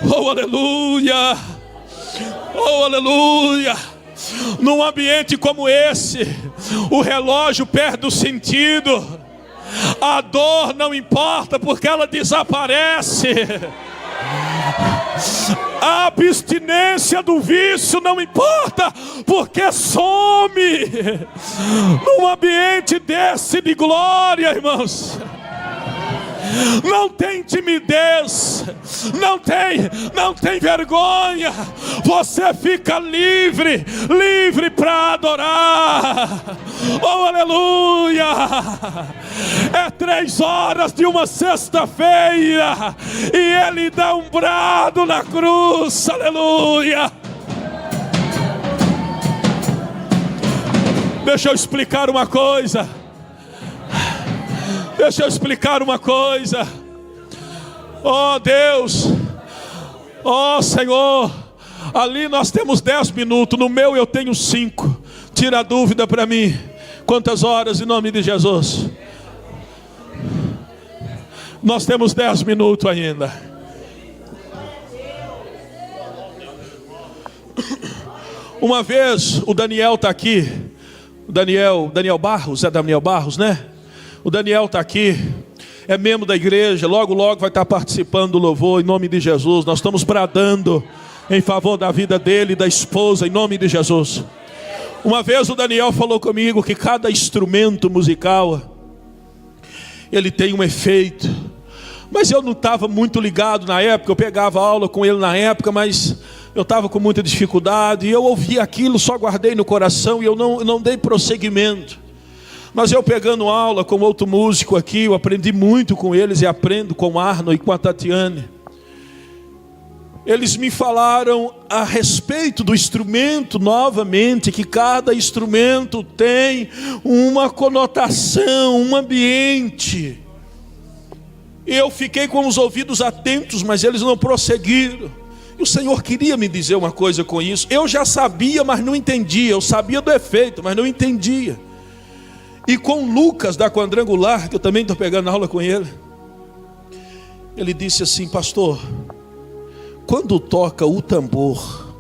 S2: Oh, aleluia. Oh, aleluia. Num ambiente como esse, o relógio perde o sentido. A dor não importa porque ela desaparece. A abstinência do vício não importa porque some. Num ambiente desse de glória, irmãos, não tem timidez, não tem vergonha. Você fica livre para adorar. Oh, aleluia. É 3 horas de uma sexta-feira e Ele dá um brado na cruz. Aleluia. Deixa eu explicar uma coisa. Oh Deus, oh Senhor, ali nós temos 10 minutos, no meu eu tenho 5. Tira a dúvida para mim. Quantas horas em nome de Jesus? Nós temos 10 minutos ainda. Uma vez o Daniel está aqui. O Daniel Barros, é Daniel Barros, né? O Daniel está aqui, é membro da igreja, logo vai estar participando do louvor, em nome de Jesus. Nós estamos bradando em favor da vida dele e da esposa, em nome de Jesus. Uma vez o Daniel falou comigo que cada instrumento musical, ele tem um efeito. Mas eu não estava muito ligado na época, eu pegava aula com ele na época, mas eu estava com muita dificuldade, e eu ouvi aquilo, só guardei no coração, e eu não dei prosseguimento. Mas eu pegando aula com outro músico aqui, eu aprendi muito com eles, e aprendo com o Arno e com a Tatiane. Eles me falaram a respeito do instrumento novamente, que cada instrumento tem uma conotação, um ambiente. E eu fiquei com os ouvidos atentos, mas eles não prosseguiram. E o Senhor queria me dizer uma coisa com isso. Eu já sabia, mas não entendia. Eu sabia do efeito, mas não entendia. E com Lucas da Quadrangular, que eu também estou pegando aula com ele, ele disse assim: pastor, quando toca o tambor,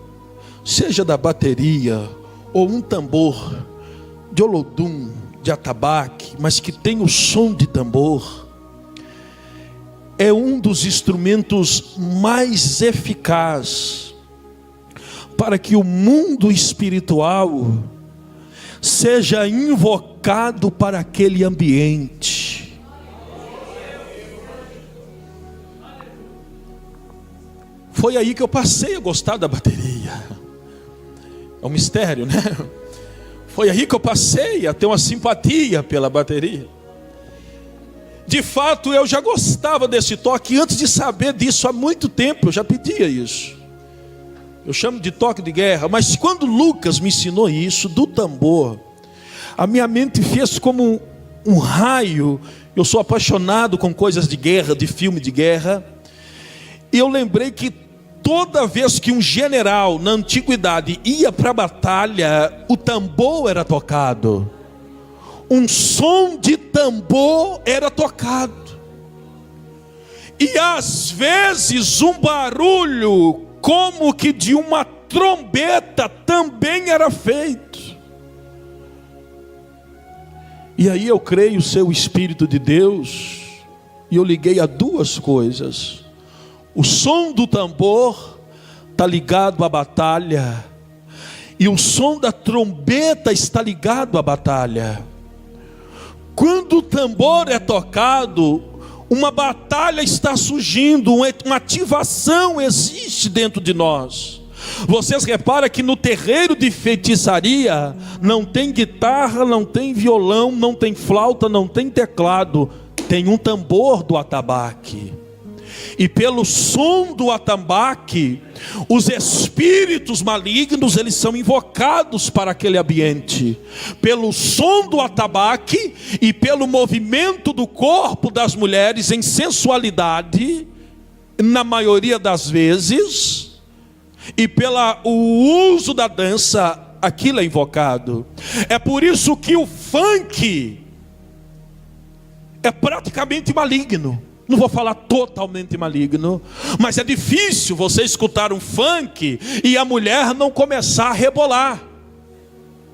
S2: seja da bateria ou um tambor de olodum, de atabaque, mas que tem o som de tambor, é um dos instrumentos mais eficazes para que o mundo espiritual seja invocado para aquele ambiente. Foi aí que eu passei a gostar da bateria. É um mistério, né? Foi aí que eu passei a ter uma simpatia pela bateria. De fato, eu já gostava desse toque antes de saber disso há muito tempo. Eu já pedia isso. Eu chamo de toque de guerra. Mas quando Lucas me ensinou isso do tambor, a minha mente fez como um raio. Eu sou apaixonado com coisas de guerra, de filme de guerra. E eu lembrei que toda vez que um general na antiguidade ia para a batalha, o tambor era tocado. Um som de tambor era tocado. E às vezes um barulho como que de uma trombeta também era feito. E aí eu creio ser o Espírito de Deus, e eu liguei a duas coisas. O som do tambor está ligado à batalha, e o som da trombeta está ligado à batalha. Quando o tambor é tocado, uma batalha está surgindo, uma ativação existe dentro de nós. Vocês reparam que no terreiro de feitiçaria não tem guitarra, não tem violão, não tem flauta, não tem teclado, tem um tambor do atabaque. E pelo som do atabaque, os espíritos malignos, eles são invocados para aquele ambiente. Pelo som do atabaque e pelo movimento do corpo das mulheres em sensualidade, na maioria das vezes, e pelo uso da dança, aquilo é invocado. É por isso que o funk é praticamente maligno. Não vou falar totalmente maligno, mas é difícil você escutar um funk e a mulher não começar a rebolar.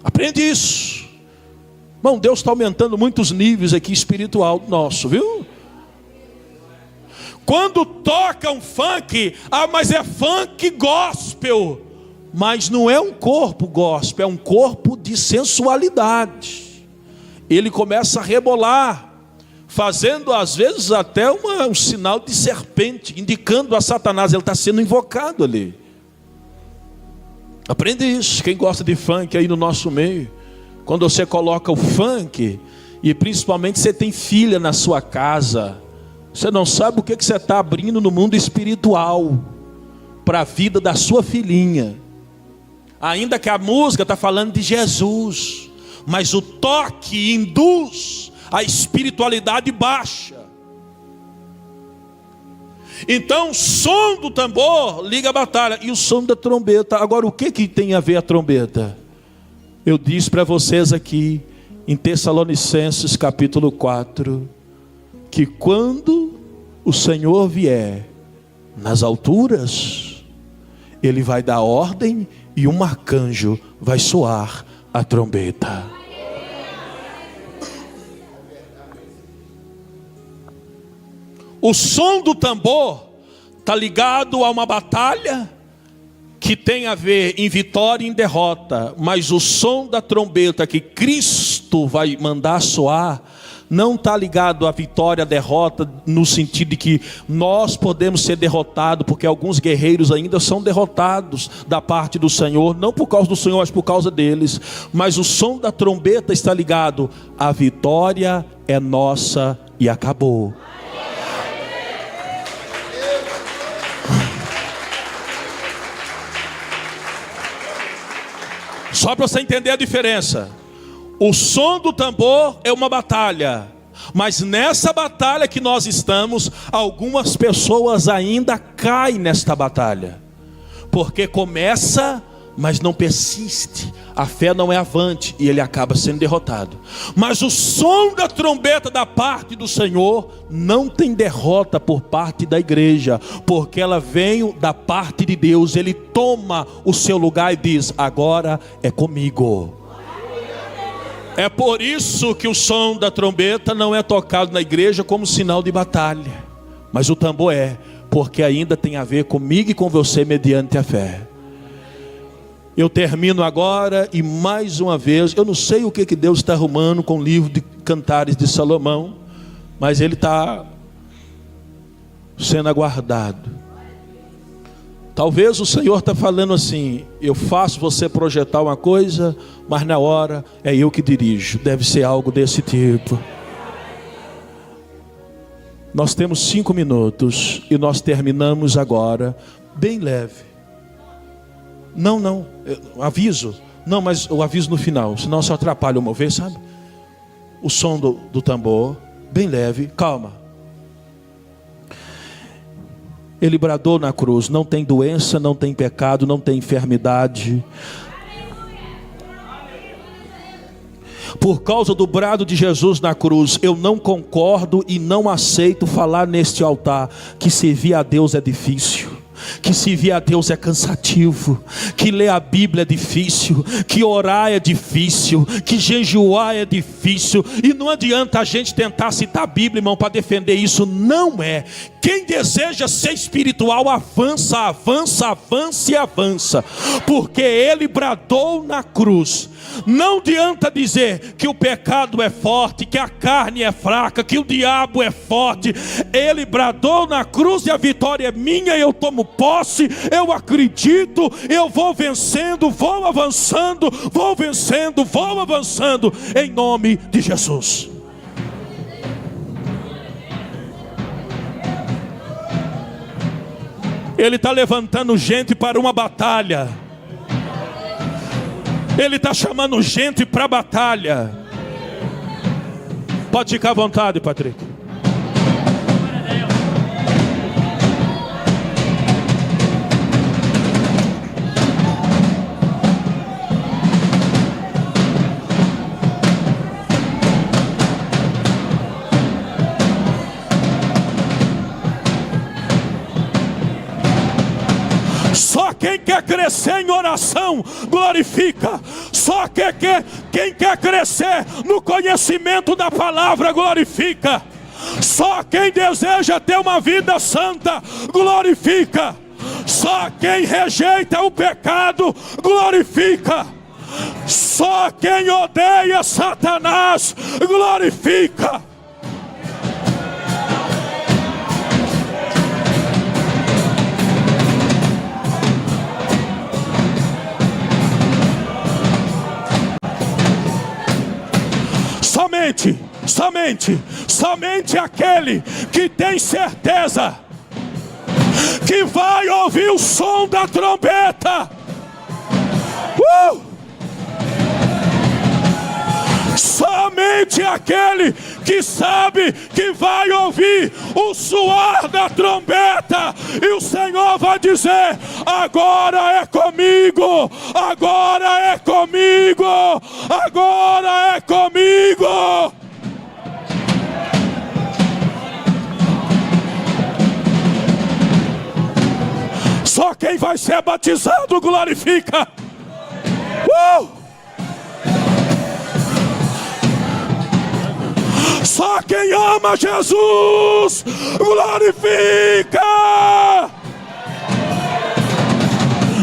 S2: Aprende isso. Irmão, Deus está aumentando muitos níveis aqui espiritual nosso, viu? Quando toca um funk, mas é funk gospel. Mas não é um corpo gospel, é um corpo de sensualidade. Ele começa a rebolar, fazendo às vezes até um sinal de serpente, indicando a Satanás. Ele está sendo invocado ali. Aprende isso, quem gosta de funk aí no nosso meio. Quando você coloca o funk, e principalmente você tem filha na sua casa, você não sabe o que você está abrindo no mundo espiritual para a vida da sua filhinha. Ainda que a música está falando de Jesus, mas o toque induz a espiritualidade baixa. Então o som do tambor liga a batalha, e o som da trombeta. Agora o que tem a ver a trombeta? Eu disse para vocês aqui em Tessalonicenses capítulo 4, que quando o Senhor vier nas alturas, Ele vai dar ordem e um arcanjo vai soar a trombeta. O som do tambor está ligado a uma batalha que tem a ver em vitória e em derrota. Mas o som da trombeta que Cristo vai mandar soar não está ligado à vitória, à derrota, no sentido de que nós podemos ser derrotados, porque alguns guerreiros ainda são derrotados da parte do Senhor, não por causa do Senhor, mas por causa deles. Mas o som da trombeta está ligado à vitória é nossa e acabou. Só para você entender a diferença. O som do tambor é uma batalha, mas nessa batalha que nós estamos, algumas pessoas ainda caem nesta batalha, porque começa, mas não persiste. A fé não é avante e ele acaba sendo derrotado. Mas o som da trombeta da parte do Senhor não tem derrota por parte da igreja, porque ela vem da parte de Deus. Ele toma o seu lugar e diz: agora é comigo. É por isso que o som da trombeta não é tocado na igreja como sinal de batalha, mas o tambor é, porque ainda tem a ver comigo e com você mediante a fé. Eu termino agora e mais uma vez, eu não sei o que Deus está arrumando com o livro de Cantares de Salomão, mas ele está sendo aguardado. Talvez o Senhor está falando assim: eu faço você projetar uma coisa, mas na hora é eu que dirijo. Deve ser algo desse tipo. Nós temos 5 minutos e nós terminamos agora bem leve. Não, aviso. Não, mas o aviso no final, senão só atrapalha o mover, sabe? O som do tambor, bem leve, calma. Ele bradou na cruz: não tem doença, não tem pecado, não tem enfermidade. Por causa do brado de Jesus na cruz, eu não concordo e não aceito falar neste altar que servir a Deus é difícil, que servir a Deus é cansativo, que ler a Bíblia é difícil, que orar é difícil, que jejuar é difícil. E não adianta a gente tentar citar a Bíblia, irmão, para defender isso. Não é. Quem deseja ser espiritual, avança, avança, avança e avança, porque ele bradou na cruz. Não adianta dizer que o pecado é forte, que a carne é fraca, que o diabo é forte. Ele bradou na cruz e a vitória é minha. Eu tomo posse, eu acredito, eu vou vencendo, vou avançando, vou vencendo, vou avançando, em nome de Jesus. Ele está levantando gente para uma batalha. Ele está chamando gente para a batalha. Pode ficar à vontade, Patrick. Só quem quer crescer em oração, glorifica. Só quem quer crescer no conhecimento da palavra, glorifica. Só quem deseja ter uma vida santa, glorifica. Só quem rejeita o pecado, glorifica. Só quem odeia Satanás, glorifica. Somente aquele que tem certeza que vai ouvir o som da trombeta. Somente aquele que sabe que vai ouvir o soar da trombeta, e o Senhor vai dizer: agora é comigo, agora é comigo, agora é comigo. Só quem vai ser batizado glorifica. Só quem ama Jesus glorifica.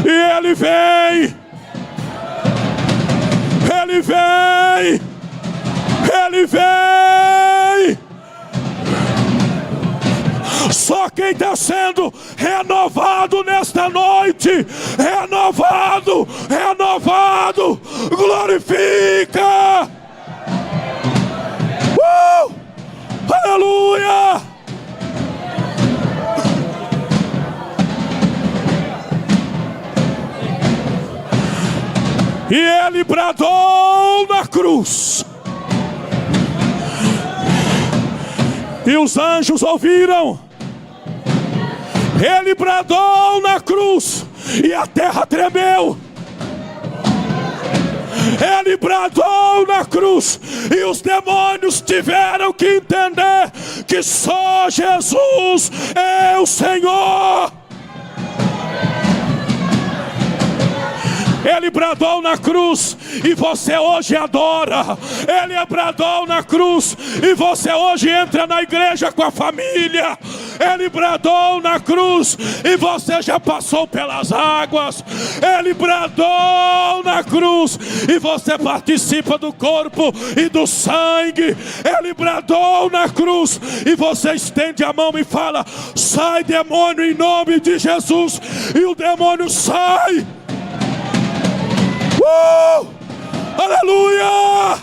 S2: E Ele vem. Ele vem. Ele vem. Só quem está sendo renovado nesta noite, renovado, glorifica. Aleluia! E ele bradou na cruz, e os anjos ouviram. Ele bradou na cruz, e a terra tremeu. Ele bradou na cruz, e os demônios tiveram que entender que só Jesus é o Senhor. Ele bradou na cruz e você hoje adora. Ele bradou na cruz e você hoje entra na igreja com a família. Ele bradou na cruz e você já passou pelas águas. Ele bradou na cruz e você participa do corpo e do sangue. Ele bradou na cruz e você estende a mão e fala: sai, demônio, em nome de Jesus. E o demônio sai. Aleluia!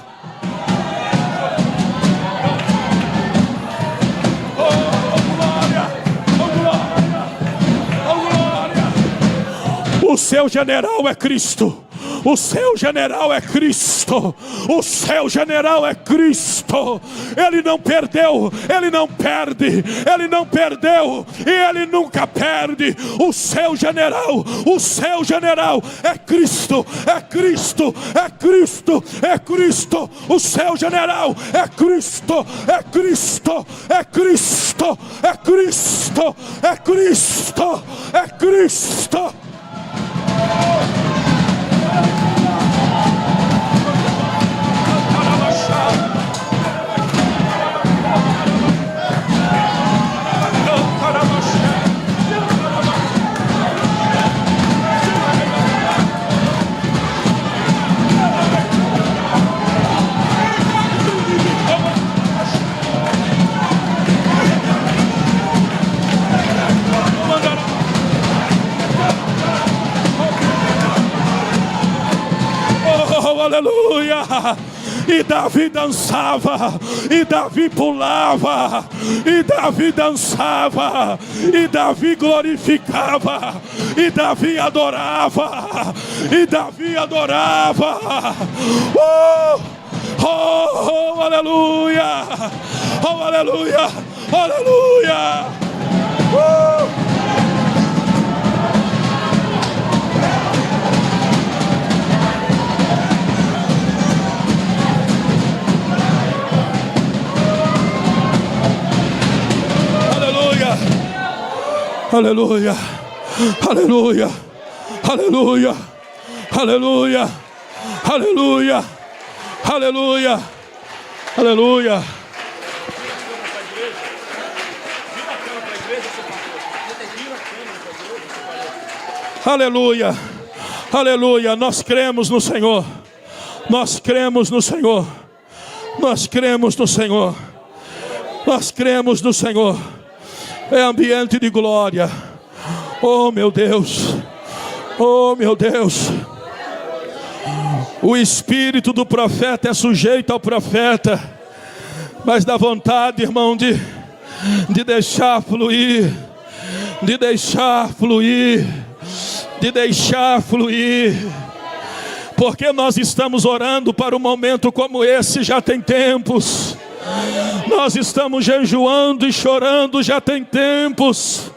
S2: O seu general é Cristo. O seu general é Cristo. O seu general é Cristo. Ele não perdeu, ele não perde, ele não perdeu e ele nunca perde. O seu general é Cristo, é Cristo, é Cristo, é Cristo. O seu general é Cristo, é Cristo, é Cristo, é Cristo, é Cristo, é Cristo. Aleluia! e Davi dançava, e Davi pulava, e Davi dançava, e Davi glorificava, e Davi adorava, e Davi adorava. Oh, aleluia, oh, aleluia, aleluia. Aleluia, aleluia, aleluia, aleluia, aleluia, aleluia, aleluia. Aleluia, aleluia. Nós cremos no Senhor, nós cremos no Senhor, nós cremos no Senhor, nós cremos no Senhor. É ambiente de glória. Oh meu Deus, oh meu Deus. O espírito do profeta é sujeito ao profeta, mas dá vontade, irmão, de deixar fluir, de deixar fluir, de deixar fluir. Porque nós estamos orando para um momento como esse já tem tempos. Nós estamos jejuando e chorando já tem tempos.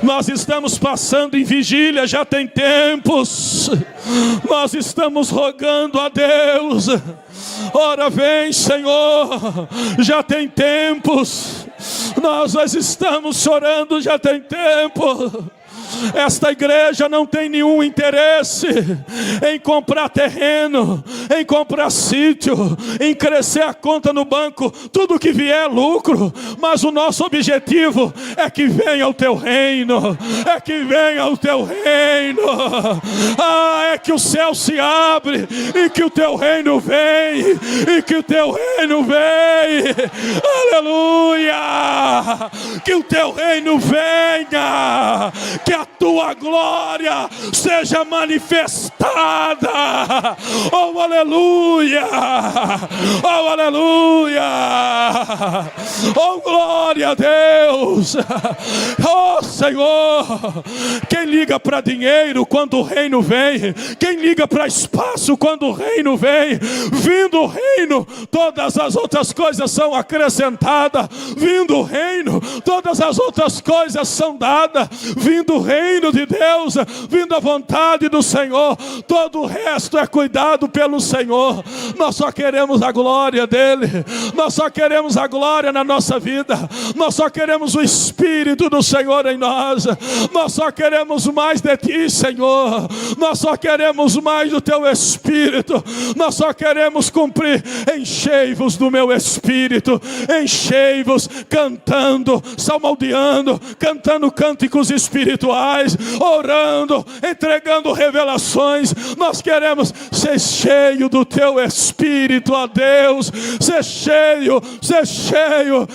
S2: Nós estamos passando em vigília já tem tempos. Nós estamos rogando a Deus. Ora vem, Senhor, já tem tempos. Nós estamos chorando já tem tempo. Esta igreja não tem nenhum interesse em comprar terreno, em comprar sítio, em crescer a conta no banco. Tudo que vier é lucro, mas o nosso objetivo é que venha o teu reino, é que venha o teu reino. É que o céu se abre e que o teu reino vem, e que o teu reino vem. Aleluia! Que o teu reino venha, que a tua glória seja manifestada. Oh aleluia, oh aleluia, oh glória a Deus. Oh Senhor, quem liga para dinheiro quando o reino vem? Quem liga para espaço quando o reino vem? Vindo o reino, todas as outras coisas são acrescentadas. Vindo o reino, todas as outras coisas são dadas. Vindo o reino de Deus, vindo a vontade do Senhor, todo o resto é cuidado pelo Senhor. Nós só queremos a glória dele, nós só queremos a glória na nossa vida, nós só queremos o Espírito do Senhor em nós, nós só queremos mais de ti, Senhor, nós só queremos mais do teu Espírito, nós só queremos cumprir. Enchei-vos do meu Espírito, enchei-vos cantando, salmodiando, cantando cânticos espirituais, orando, entregando revelações. Nós queremos ser cheio do teu Espírito, ó Deus, ser cheio,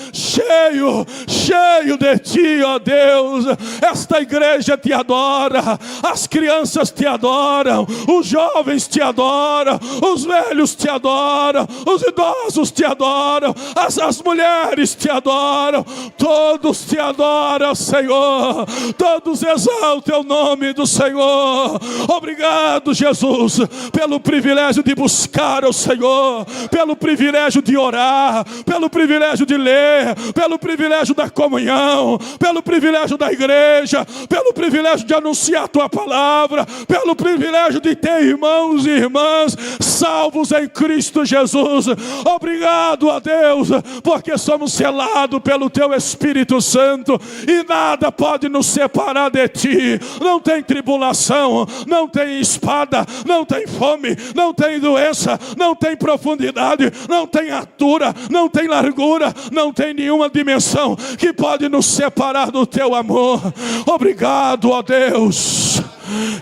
S2: cheio de ti, ó Deus. Esta igreja te adora, as crianças te adoram, os jovens te adoram, os velhos te adoram, os idosos te adoram, as mulheres te adoram, todos te adoram, Senhor. Todos exaltam o nome do Senhor. Obrigado, Jesus, pelo privilégio de buscar o Senhor, pelo privilégio de orar, pelo privilégio de ler, pelo privilégio da comunhão, pelo privilégio da igreja, pelo privilégio de anunciar a tua palavra, pelo privilégio de ter irmãos e irmãs salvos em Cristo Jesus. Obrigado a Deus, porque somos selados pelo teu Espírito Santo e nada pode nos separar de ti. Não tem tribulação, não tem espada, não tem fome, não tem doença, não tem profundidade, não tem altura, não tem largura, não tem nenhuma dimensão que pode nos separar do teu amor. Obrigado, ó Deus.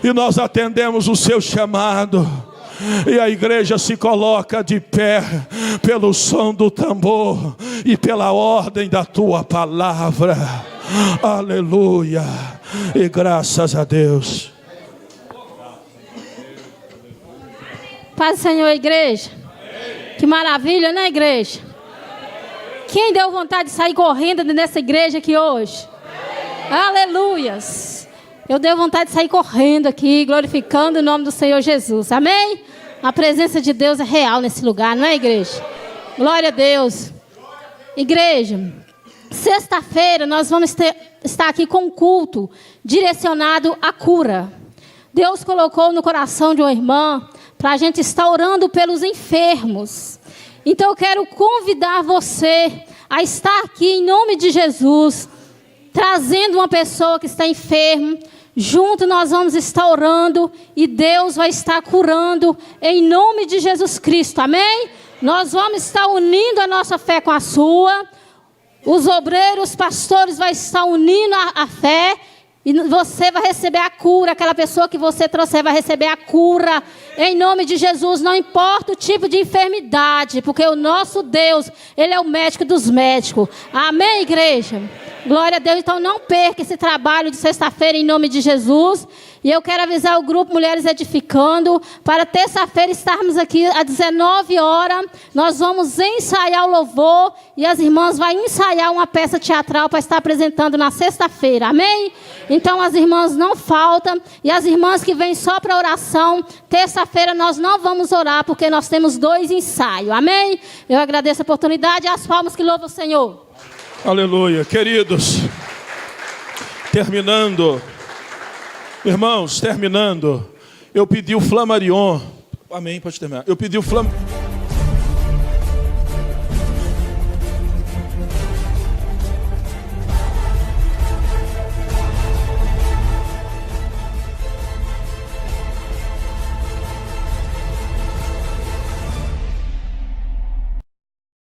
S2: E nós atendemos o seu chamado. E a igreja se coloca de pé pelo som do tambor e pela ordem da tua palavra. Aleluia. E graças a Deus.
S3: Paz do Senhor, igreja. Que maravilha, né, igreja? Quem deu vontade de sair correndo nessa igreja aqui hoje? Aleluias. Eu dei vontade de sair correndo aqui, glorificando o nome do Senhor Jesus. Amém? A presença de Deus é real nesse lugar, não é, igreja? Glória a Deus. Igreja, sexta-feira nós vamos estar aqui com um culto direcionado à cura. Deus colocou no coração de uma irmã para a gente estar orando pelos enfermos. Então eu quero convidar você a estar aqui em nome de Jesus, trazendo uma pessoa que está enferma. Junto nós vamos estar orando e Deus vai estar curando em nome de Jesus Cristo, amém? Nós vamos estar unindo a nossa fé com a sua. Os obreiros, os pastores vão estar unindo a fé. E você vai receber a cura. Aquela pessoa que você trouxer vai receber a cura. Em nome de Jesus, não importa o tipo de enfermidade. Porque o nosso Deus, Ele é o médico dos médicos. Amém, igreja? Glória a Deus. Então não perca esse trabalho de sexta-feira em nome de Jesus. E eu quero avisar o grupo Mulheres Edificando. Para terça-feira estarmos aqui às 19 horas. Nós vamos ensaiar o louvor. E as irmãs vão ensaiar uma peça teatral para estar apresentando na sexta-feira. Amém? Então as irmãs não faltam. E as irmãs que vêm só para oração, terça-feira nós não vamos orar, porque nós temos 2 ensaios. Amém? Eu agradeço a oportunidade e as palmas que louvam o Senhor.
S2: Aleluia. Queridos, terminando, irmãos, terminando, eu pedi o Flamarion. Amém, pode terminar. Eu pedi o Flamarion.